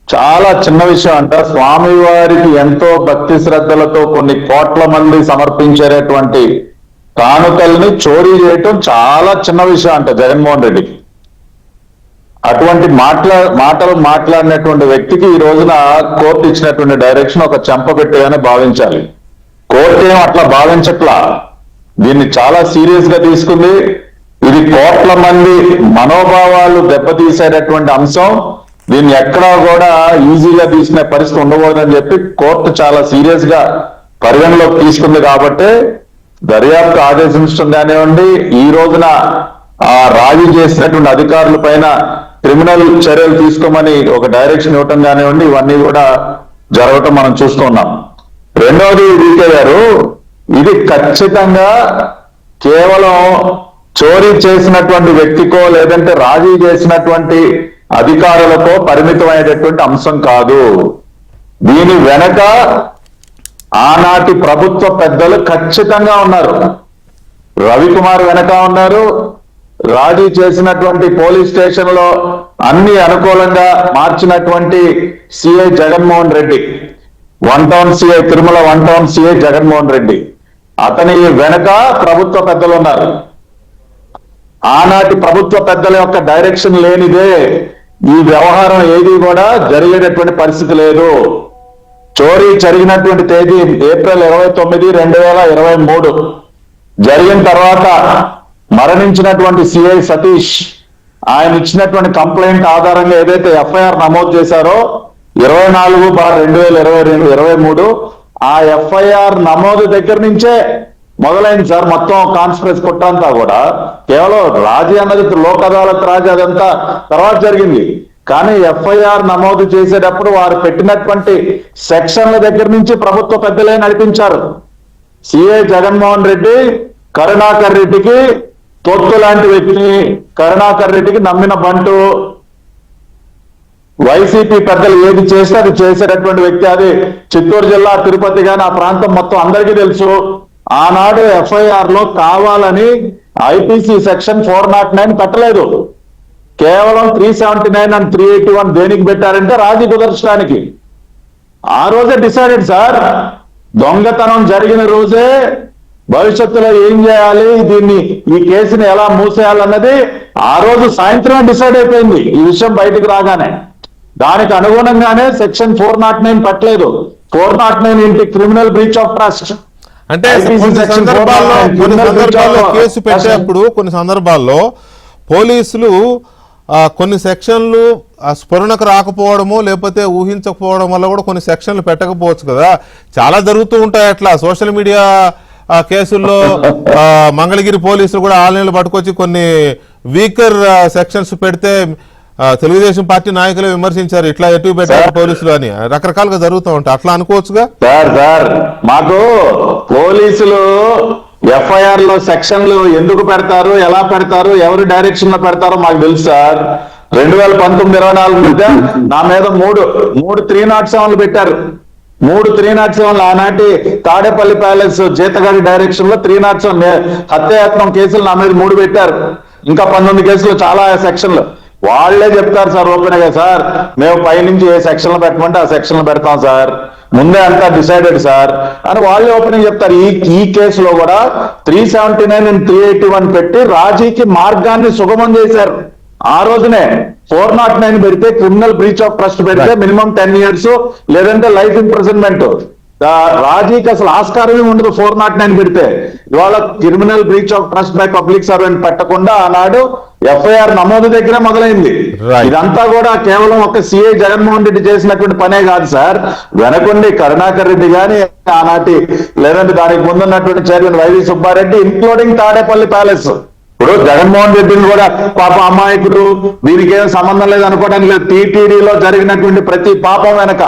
చాలా చిన్న విషయం అంట. స్వామివారికి ఎంతో భక్తి శ్రద్ధలతో కొన్ని కోట్ల మంది సమర్పించేటటువంటి కానుకల్ని చోరీ చేయటం చాలా చిన్న విషయం అంట జగన్మోహన్ రెడ్డికి. అటువంటి మాటలు మాట్లాడినటువంటి వ్యక్తికి ఈ రోజున కోర్టు ఇచ్చినటువంటి డైరెక్షన్ ఒక చెంపపెట్టుగానే భావించాలి. కోర్టు ఏం అట్లా భావించట్లా, దీన్ని చాలా సీరియస్ గా తీసుకుంది. ఇది కోట్ల మంది మనోభావాలు దెబ్బతీసేటటువంటి అంశం, దీన్ని ఎక్కడా కూడా ఈజీగా తీసుకునే పరిస్థితి ఉండకూడదని చెప్పి కోర్టు చాలా సీరియస్ గా పరిగణలోకి తీసుకుంది. కాబట్టి దర్యాప్తు ఆదేశించడం కానివ్వండి, ఈ రోజున ఆ రాజీ చేసినటువంటి అధికారుల పైన క్రిమినల్ చర్యలు తీసుకోమని ఒక డైరెక్షన్ ఇవ్వటం కానివ్వండి, ఇవన్నీ కూడా జరగటం మనం చూస్తున్నాం. రెండవది వికే గారు, ఇది ఖచ్చితంగా కేవలం చోరీ చేసినటువంటి వ్యక్తికో లేదంటే రాజీ చేసినటువంటి అధికారులకో పరిమితమైనటువంటి అంశం కాదు. దీని వెనక ఆనాటి ప్రభుత్వ పెద్దలు ఖచ్చితంగా ఉన్నారు. రవికుమార్ వెనక ఉన్నారు. రాజీ చేసినటువంటి పోలీస్ స్టేషన్ లో అన్ని అనుకూలంగా మార్చినటువంటి CI Jaganmohan Reddy, 1 town CI, Tirumala 1 town CI Jaganmohan Reddy, అతని వెనక ప్రభుత్వ పెద్దలు ఉన్నారు. ఆనాటి ప్రభుత్వ పెద్దల యొక్క డైరెక్షన్ లేనిదే ఈ వ్యవహారం ఏది కూడా జరిగేటటువంటి పరిస్థితి లేదు. చోరీ జరిగినటువంటి తేదీ ఏప్రిల్ 29, 2023. జరిగిన తర్వాత మరణించినటువంటి సిఐ సతీష్ ఆయన ఇచ్చినటువంటి కంప్లైంట్ ఆధారంగా ఏదైతే ఎఫ్ఐఆర్ నమోదు చేశారో 24/2023, ఆ ఎఫ్ఐఆర్ నమోదు దగ్గర నుంచే మొదలైంది సార్ మొత్తం కాన్స్పిరసీ కుట్రంతా కూడా. కేవలం రాజీ అన్నది లోక్ అదాలత్ రాజీ అదంతా తర్వాత జరిగింది. కానీ ఎఫ్ఐఆర్ నమోదు చేసేటప్పుడు వారు పెట్టినటువంటి సెక్షన్ల దగ్గర నుంచి ప్రభుత్వ పెద్దలే నడిపించారు. సిఐ జగన్మోహన్ రెడ్డి కరుణాకర్ రెడ్డికి తొత్తు లాంటి వ్యక్తి, కరుణాకర్ రెడ్డికి నమ్మిన బంటు, వైసీపీ పెద్దలు ఏది చేస్తే అది చేసేటటువంటి వ్యక్తి. అది చిత్తూరు జిల్లా, తిరుపతి గాని ఆ ప్రాంతం మొత్తం అందరికీ తెలుసు. ఆనాడు ఎఫ్ఐఆర్ లో కావాలని ఐపీసీ సెక్షన్ 409 పెట్టలేదు. కేవలం 379 అండ్ 381 దేనికి పెట్టారంటే రాజీ కుదర్చడానికి. ఆ రోజే డిసైడెడ్ సార్, దొంగతనం జరిగిన రోజే భవిష్యత్తులో ఏం చేయాలి, దీన్ని ఈ కేసుని ఎలా మూసేయాలన్నది ఆ రోజు సాయంత్రం డిసైడ్ అయిపోయింది. ఈ విషయం బయటకు రాగానే దానికి అనుగుణంగానే సెక్షన్ 409 పెట్టలేదు. 409 ఏంటి? Criminal breach of trust. అంటే కొన్ని సందర్భాల్లో కేసు పెట్టేప్పుడు కొన్ని సందర్భాల్లో పోలీసులు కొన్ని సెక్షన్లు స్ఫురణకు రాకపోవడము లేకపోతే ఊహించకపోవడం వల్ల కూడా కొన్ని సెక్షన్లు పెట్టకపోవచ్చు కదా. చాలా జరుగుతూ ఉంటాయి అట్లా. సోషల్ మీడియా కేసుల్లో మంగళగిరి పోలీసులు కూడా ఆన్లైన్లో పట్టుకొచ్చి కొన్ని వీకర్ సెక్షన్స్ పెడితే తెలుగుదేశం పార్టీ నాయకులు విమర్శించారు, ఇట్లా ఎటు పెట్టారు పోలీసులు అని. రకరకాలుగా జరుగుతూ ఉంటాయి. అట్లా అనుకోవచ్చుగా సార్. మాకు పోలీసులు ఎఫ్ఐఆర్ లో సెక్షన్లు ఎందుకు పెడతారు, ఎలా పెడతారు, ఎవరు డైరెక్షన్ లో పెడతారో మాకు తెలుసు సార్. 2019-24 మధ్య నా మీద మూడు 307 పెట్టారు. 307 ఆనాటి తాడేపల్లి ప్యాలెస్ జీతగాడి డైరెక్షన్ లో 307 హత్యాయత్నం కేసులు నా మీద 3 పెట్టారు. ఇంకా 19 కేసులు, చాలా సెక్షన్లు. వాళ్లే చెప్తారు సార్ ఓపెన్ గా, సార్ మేము పైనుంచి ఏ సెక్షన్లు పెట్టమంటే ఆ సెక్షన్లు పెడతాం సార్, ముందే అంతా డిసైడెడ్ సార్ అని వాళ్ళే ఓపెనింగ్ చెప్తారు. ఈ కేసులో కూడా 379 అండ్ 381 పెట్టి రాజీకి మార్గాన్ని సుగమం చేశారు. ఆ రోజునే 409 పెడితే క్రిమినల్ బ్రీచ్ ఆఫ్ ట్రస్ట్ పెడితే మినిమం 10 years లేదంటే లైఫ్ ఇంప్రిజన్మెంట్. రాజీకి అసలు ఆస్కారమే ఉండదు 409 పెడితే. ఇవాళ criminal breach of trust by public servant పెట్టకుండా ఆనాడు ఎఫ్ఐఆర్ నమోదు దగ్గర మొదలైంది. ఇదంతా కూడా కేవలం ఒక సిఐ జగన్మోహన్ రెడ్డి చేసినటువంటి పనే కాదు సార్. వెనకుండి కరుణాకర్ రెడ్డి గాని, ఆనాటి లేదంటే దానికి ముందున్నటువంటి chairman YV Subba Reddy, including Tadepalli palace. ఇప్పుడు జగన్మోహన్ రెడ్డిని కూడా పాప అమాయకుడు, దీనికి ఏం సంబంధం లేదు అనుకోవడానికి లేదు. టీటీడీలో జరిగినటువంటి ప్రతి పాపం వెనక,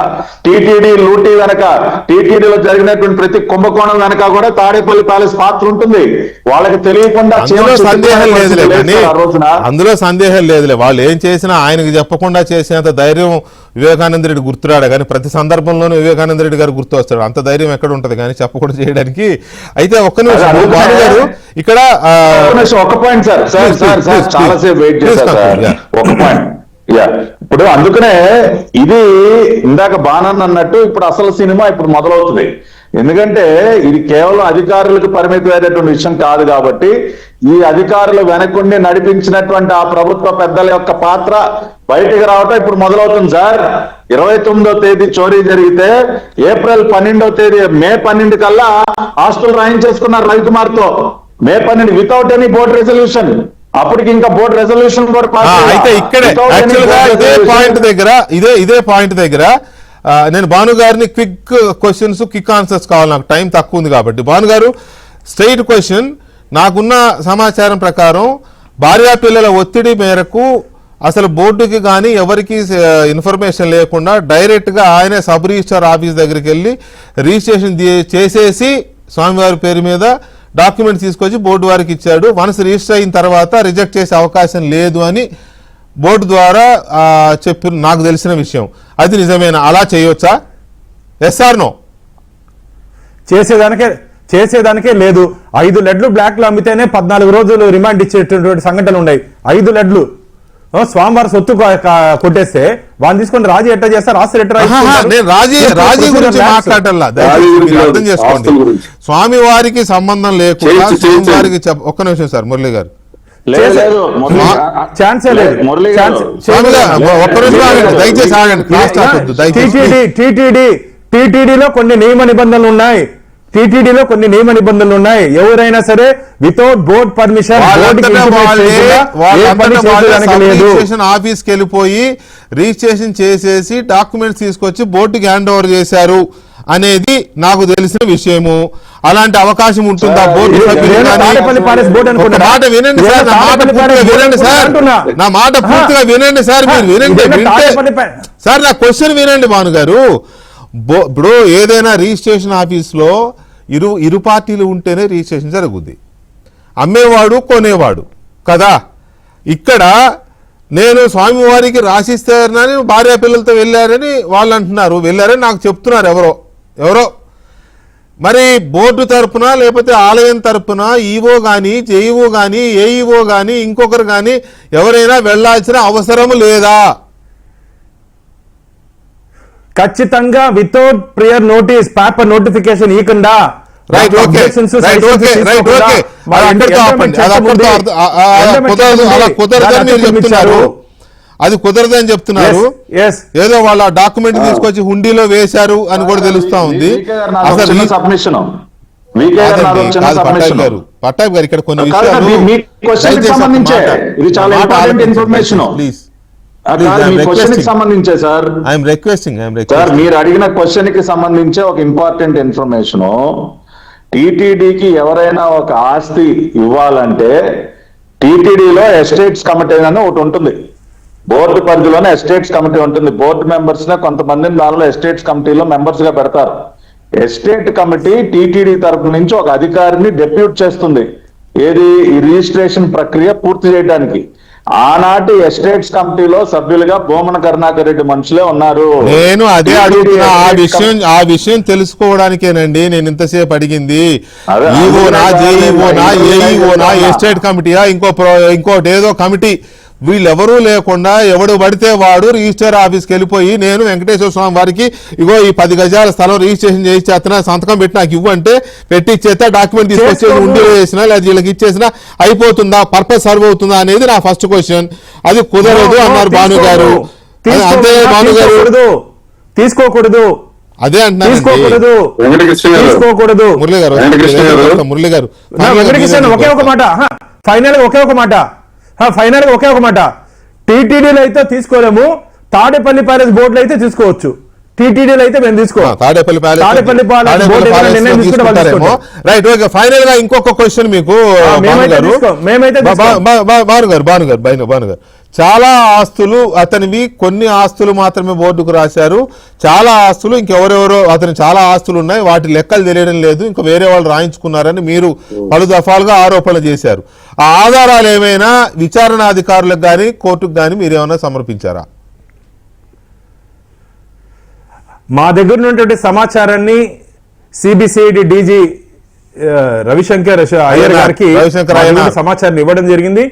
టీటీడీ లూటీ వెనక, టీటీడీలో జరిగినటువంటి ప్రతి కుంభకోణం వెనక కూడా తాడేపల్లి ప్యాలెస్ పాత్ర ఉంటుంది. వాళ్ళకి తెలియకుండా అందులో సందేహం లేదులే. వాళ్ళు ఏం చేసినా ఆయనకు చెప్పకుండా చేసినంత ధైర్యం వివేకానంద రెడ్డి గుర్తురాడు, కానీ ప్రతి సందర్భంలోనూ వివేకానంద రెడ్డి గారు గుర్తు వస్తాడు. అంత ధైర్యం ఎక్కడ ఉంటది కానీ చెప్పకుండా చేయడానికి. అయితే ఒక్క నిమిషం భాను గారు, ఇక్కడ ఒక పాయింట్ సార్ చాలాసేపు వెయిట్ చేశారు సార్. ఒక పాయింట్ ఇప్పుడు అందుకనే ఇది ఇందాక బాణన్ అన్నట్టు ఇప్పుడు అసలు సినిమా ఇప్పుడు మొదలవుతుంది. ఎందుకంటే ఇది కేవలం అధికారులకు పరిమితమైనటువంటి విషయం కాదు కాబట్టి ఈ అధికారులు వెనకుండి నడిపించినటువంటి ఆ ప్రభుత్వ పెద్దల యొక్క పాత్ర బయటికి రావటం ఇప్పుడు మొదలవుతుంది సార్. 29వ తేదీ చోరీ జరిగితే ఏప్రిల్ 12వ తేదీ మే 12 కల్లా ఆస్తులు రాయించేసుకున్నారు రవికుమార్ తో. మే 12 వితౌట్ ఎనీ బోర్డు రెజల్యూషన్. అప్పటికి ఇంకా బోర్డు రెజల్యూషన్ కూడా అయితే ఇక్కడే ఇదే పాయింట్ దగ్గర నేను భాను గారిని క్విక్ క్వశ్చన్స్, క్విక్ ఆన్సర్స్ కావాలి, నాకు టైం తక్కువ ఉంది కాబట్టి. భాను గారు, స్ట్రైట్ క్వశ్చన్. నాకున్న సమాచారం ప్రకారం భార్యా పిల్లల ఒత్తిడి మేరకు అసలు బోర్డుకి కానీ ఎవరికి ఇన్ఫర్మేషన్ లేకుండా డైరెక్ట్గా ఆయనే సబ్ రిజిస్ట్రార్ ఆఫీస్ దగ్గరికి వెళ్ళి రిజిస్ట్రేషన్ చేసేసి స్వామివారి పేరు మీద డాక్యుమెంట్ తీసుకొచ్చి బోర్డు వారికి ఇచ్చాడు. వన్స్ రిజిస్టర్ అయిన తర్వాత రిజెక్ట్ చేసే అవకాశం లేదు అని బోర్డు ద్వారా చెప్పి నాకు తెలిసిన విషయం. అది నిజమేనా? అలా చేయొచ్చా? Yes are no? చేసేదానికే లేదు. 5 లెడ్లు బ్లాక్ లో అమ్మితేనే 14 రోజులు రిమాండ్ ఇచ్చేటటువంటి సంఘటనలు ఉన్నాయి. 5 లెడ్లు స్వామివారి సొత్తు కొట్టేస్తే వాళ్ళు తీసుకుని రాజీ ఎట్లా చేస్తారు? రాజీ గురించి మాట్లాడాలా, అర్థం చేసుకోండి. స్వామివారికి సంబంధం లేకుండా స్వామివారికి ఒక్క నిమిషం సార్ మురళి గారు, ఛాన్సే లేదు. టీటీడీలో కొన్ని నియమ నిబంధనలు ఉన్నాయి. ఎవరైనా సరే వితౌట్ బోర్డ్ పర్మిషన్ ఆఫీస్కి వెళ్ళిపోయి రిజిస్ట్రేషన్ చేసేసి డాక్యుమెంట్స్ తీసుకొచ్చి బోర్డుకి హ్యాండ్ ఓవర్ చేశారు అనేది నాకు తెలిసిన విషయము. అలాంటి అవకాశం ఉంటుందా బోర్డు సభ్యులు కానీ? ఒక మాట వినండి సార్, నా మాట పూర్తిగా వినండి సార్, నా మాట పూర్తిగా వినండి సార్, మీరు వినండి. వింటే సార్ నా క్వశ్చన్ వినండి భాను గారు. ఇప్పుడు ఏదైనా రిజిస్ట్రేషన్ ఆఫీస్లో ఇరు పార్టీలు ఉంటేనే రిజిస్ట్రేషన్ జరుగుద్ది, అమ్మేవాడు కొనేవాడు కదా. ఇక్కడ నేను స్వామివారికి రాసిస్తానని భార్య పిల్లలతో వెళ్ళారని వాళ్ళు అంటున్నారు, వెళ్ళారని నాకు చెప్తున్నారు ఎవరో. మరి బోర్డు తరపున లేకపోతే ఆలయం తరపున ఈవో కానీ జేఈఓ కానీ ఏఈఓ కానీ ఇంకొకరు కానీ ఎవరైనా వెళ్లాల్సిన అవసరం లేదా? ఖచ్చితంగా without prior notice paper notification ఇవ్వకుండా రైట్ ఓకే కుదరదని మీరు చెప్తున్నారు, అది కుదరదని చెప్తున్నారు. ఏదో వాళ్ళ డాక్యుమెంట్ తీసుకొచ్చి హుండీలో వేశారు అని కూడా తెలుస్తా ఉంది. అసలు పట్టాభి గారు ఇక్కడ కొన్ని విషయాలు సంబంధించే సార్ మీరు అడిగిన క్వశ్చన్ కి సంబంధించే ఒక ఇంపార్టెంట్ ఇన్ఫర్మేషన్. టీటీడీకి ఎవరైనా ఒక ఆస్తి ఇవ్వాలంటే టీటీడీలో ఎస్టేట్స్ కమిటీ అని ఒకటి ఉంటుంది, బోర్డు పరిధిలోనే ఎస్టేట్స్ కమిటీ ఉంటుంది. బోర్డు మెంబర్స్ నే కొంతమందిని దానిలో ఎస్టేట్స్ కమిటీలో మెంబర్స్ గా పెడతారు. ఎస్టేట్ కమిటీ టీటీడీ తరపు నుంచి ఒక అధికారిని డెప్యూట్ చేస్తుంది, ఏది ఈ రిజిస్ట్రేషన్ ప్రక్రియ పూర్తి చేయడానికి. ఆనాటి ఎస్టేట్స్ కమిటీలో సభ్యులుగా భూమన కరుణాకర్ రెడ్డి మనుషులే ఉన్నారు. నేను అదే అడుగుతున్నా, ఆ విషయం తెలుసుకోవడానికేనండి నేను ఇంతసేపు అడిగింది. ఈవోనా జేఈఓనా ఏఈఓనా ఎస్టేట్ కమిటీయా ఇంకోటి ఏదో కమిటీ, వీళ్ళెవరూ లేకుండా ఎవడు పడితే వాడు రిజిస్టర్ ఆఫీస్కి వెళ్ళిపోయి నేను వెంకటేశ్వర స్వామి వారికి ఇగో ఈ 10 గజాల స్థలం రిజిస్ట్రేషన్ చేయించేస్తున్నా, సంతకం పెట్టి నాకు ఇవ్వంటే పెట్టి ఇచ్చేస్తా, డాక్యుమెంట్ తీసుకొచ్చి ఉండి వేసినా లేదా వీళ్ళకి ఇచ్చేసినా అయిపోతుందా, పర్పస్ సర్వ్ అవుతుందా అనేది నా ఫస్ట్ క్వశ్చన్. అది కుదరదు అన్నారు భాను గారు. అంతే భాను గారు తీసుకోకూడదు, అదే అంటున్నారు మురళి గారు. ఫైనల్ ఒకే ఒక మాట, టీటీడీలో అయితే తీసుకోలేము, తాడేపల్లి ప్యాలెస్ బోర్డులో అయితే తీసుకోవచ్చు. టీటీడీలో అయితే మేము తీసుకోవాలి. Right okay. ఫైనల్ గా ఇంకొక క్వశ్చన్ మీకు భాను గారు, చాలా ఆస్తులు అతనివి, కొన్ని ఆస్తులు మాత్రమే బోర్డుకు రాశారు, చాలా ఆస్తులు ఇంకెవరెవరో అతను చాలా ఆస్తులు ఉన్నాయి, వాటి లెక్కలు తెలియడం లేదు, ఇంకా వేరే వాళ్ళు రాయించుకున్నారని మీరు పలు దఫాలుగా ఆరోపణలు చేశారు. ఆ ఆధారాలు ఏమైనా విచారణ అధికారులకు కానీ కోర్టుకు కానీ మీరేమైనా సమర్పించారా? మా దగ్గర ఉన్నటువంటి సమాచారాన్ని సిబిసిఐడి డీజీ రవిశంకర్ అయ్యర్ గారికి సమాచారం ఇవ్వడం జరిగింది.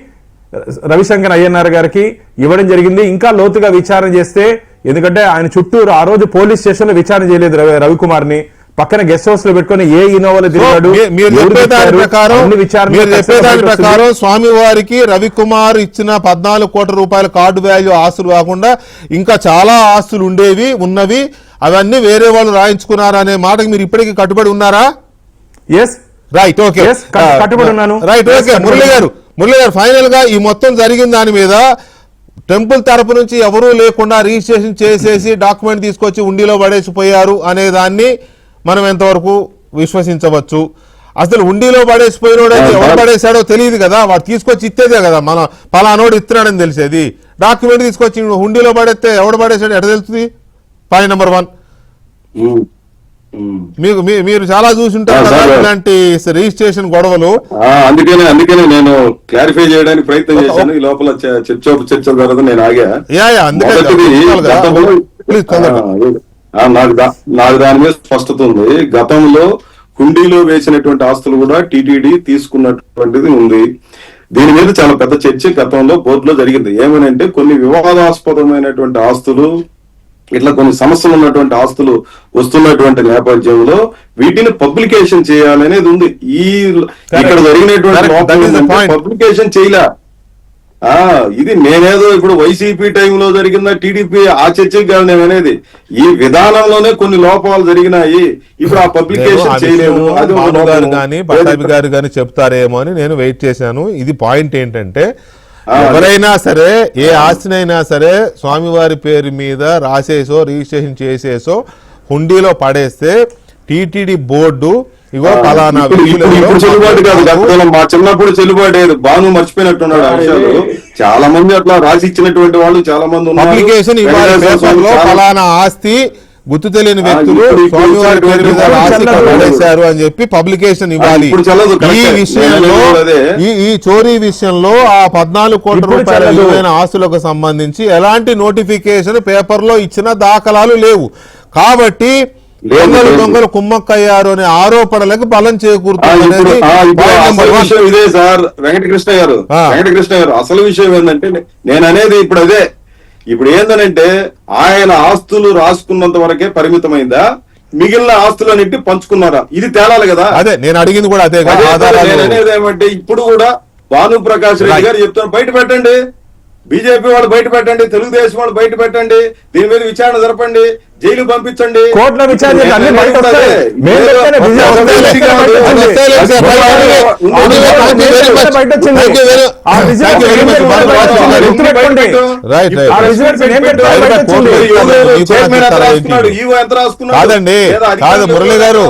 రవిశంకర్ అయ్యన్నార్ గారికి ఇవ్వడం జరిగింది. ఇంకా లోతుగా విచారణ చేస్తే, ఎందుకంటే ఆయన చుట్టూరు ఆ రోజు పోలీస్ స్టేషన్ లో విచారణ చేయలేదు రవికుమార్ ని, పక్కన గెస్ట్ హౌస్ లో పెట్టుకుని ఏ ఇన్నోవాలో తిరిగాడు. మీరు చెప్పేదాని ప్రకారం స్వామివారికి రవికుమార్ ఇచ్చిన 14 కోట్ల రూపాయల కార్డు వాల్యూ ఆస్తులు కాకుండా ఇంకా చాలా ఆస్తులు ఉన్నవి, అవన్నీ వేరే వాళ్ళు రాయించుకున్నారనే మాటకి మీరు ఇప్పటికీ కట్టుబడి ఉన్నారా? ఎస్ రైట్ ఓకే, కట్టుబడి ఉన్నాను. Right okay. మురళి గారు ఫైనల్ గా ఈ మొత్తం జరిగిన దాని మీద టెంపుల్ తరపు నుంచి ఎవరూ లేకుండా రిజిస్ట్రేషన్ చేసేసి డాక్యుమెంట్ తీసుకొచ్చి ఉండిలో పడేసిపోయారు అనే దాన్ని మనం ఎంతవరకు విశ్వసించవచ్చు? అసలు ఉండిలో పడేసిపోయినోడైతే ఎవరు పడేశాడో తెలియదు కదా, వాడు తీసుకొచ్చి ఇచ్చేదే కదా, మన పలానోడు ఇస్తున్నాడని తెలిసేది. డాక్యుమెంట్ తీసుకొచ్చి ఉండిలో పడేస్తే ఎవడు పడేసాడు ఎట్లా తెలుస్తుంది? Point number 1. మీరు చాలా చూసుంటారు కదా ఇలాంటి రిజిస్ట్రేషన్ గొడవలు. అందుకనే నేను క్లారిఫై చేయడానికి ప్రయత్నం చేశాను. ఈ లోపల చర్చల తర్వాత నేను ఆగా. నాకు దాని మీద స్పష్టత ఉంది. గతంలో హుండీలో వేసినటువంటి ఆస్తులు కూడా టీటీడీ తీసుకున్నటువంటిది ఉంది. దీని మీద చాలా పెద్ద చర్చ గతంలో బోర్డులో జరిగింది. ఏమనంటే కొన్ని వివాదాస్పదమైనటువంటి ఆస్తులు, ఇట్లా కొన్ని సమస్యలు ఉన్నటువంటి ఆస్తులు వస్తున్నటువంటి నేపథ్యంలో వీటిని పబ్లికేషన్ చేయాలనేది ఉంది. ఇక్కడ జరిగినటువంటి పబ్లికేషన్ చేయలే. ఇది నేనేదో ఇప్పుడు వైసీపీ టైంలో జరిగిందా టీడీపీ ఆ చర్చకి కాదు నేను అనేది. ఈ విధానంలోనే కొన్ని లోపాలు జరిగినాయి. ఇప్పుడు ఆ పబ్లికేషన్ చేయలేము. పట్టాభి గారు కానీ చెప్తారేమో అని నేను వెయిట్ చేశాను. ఇది పాయింట్ ఏంటంటే, ఎవరైనా సరే ఏ ఆస్తినైనా సరే స్వామివారి పేరు మీద రాసేసో రిజిస్ట్రేషన్ చేసేసో హుండీలో పడేస్తే టీటీడీ బోర్డు ఇగో పలానా ఇప్పుడు చెల్లుబాటు కాదు, గతంలో మా చిన్నప్పుడు చెల్లుబాటు అయ్యేది. బాను మర్చిపోయినట్టున్నాడు ఆ విషయాలు. చాలా మంది అట్లా రాసి ఇచ్చినటువంటి వాళ్ళు చాలా మంది ఉన్నారు. అప్లికేషన్ ఇవ్వాలి పేపర్లో పలానా ఆస్తి గుర్తు తెలియని వ్యక్తులు స్వామివారి పేరు మీద ఆస్తి పడేశారు అని చెప్పి పబ్లికేషన్ ఇవ్వాలి. ఈ విషయంలో ఈ చోరీ విషయంలో ఆ 14 కోట్ల రూపాయల విలువైన ఆస్తులకు సంబంధించి ఎలాంటి నోటిఫికేషన్ పేపర్ లో ఇచ్చిన దాఖలాలు లేవు. కాబట్టి దొంగలు కుమ్మక్కయ్యారు అనే ఆరోపణలకు బలం చేకూరుతుంది. ఇదే సార్ వెంకటకృష్ణ గారు, అసలు విషయం ఏంటంటే నేను అనేది ఇప్పుడు అదే. ఇప్పుడు ఏందనంటే ఆయన ఆస్తులు రాసుకున్నంత వరకే పరిమితమైందా, మిగిలిన ఆస్తులన్నింటి పంచుకున్నారా? ఇది తేలాలి కదా. అదే నేను అడిగింది కూడా అదే. నేను అనేది ఏమంటే ఇప్పుడు కూడా భాను ప్రకాష్ రెడ్డి గారు చెప్తున్నారు, బయట పెట్టండి, బీజేపీ వాళ్ళు బయట పెట్టండి, తెలుగుదేశం వాళ్ళు బయట పెట్టండి, దీని మీద విచారణ జరపండి, జైలు పంపించండి. కోర్టులో విచారణ కాదండి, కాదు మురళి గారు,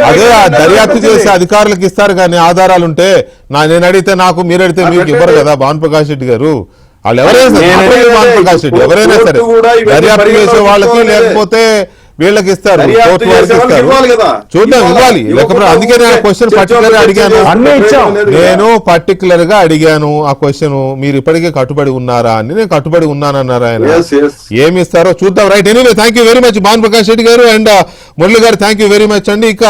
అదే దర్యాప్తు చేసే అధికారులకు ఇస్తారు కానీ ఆధారాలుంటే నేను అడిగితే నాకు, మీరు అడిగితే మీకు ఇవ్వరు కదా. భాను ప్రకాష్ రెడ్డి గారు వాళ్ళు ఎవరైనా ఎవరైనా సరే దర్యాప్తు చేసే వాళ్ళకి లేకపోతే వీళ్ళకి ఇస్తారు, కోర్టు వారికి ఇస్తారు. చూద్దాం, ఇవ్వాలి. లేకపోతే అందుకే నేను క్వశ్చన్ పర్టికులర్ గా అడిగాను. నేను పర్టికులర్ గా అడిగాను ఆ క్వశ్చన్, మీరు ఇప్పటికే కట్టుబడి ఉన్నారా అని. నేను కట్టుబడి ఉన్నానన్నారు ఆయన. ఏమి ఇస్తారో చూద్దాం. Right, anyway thank you very much Bhanu Prakash Reddy గారు అండ్ మురళి గారు, థ్యాంక్ యూ వెరీ మచ్ అండి. ఇక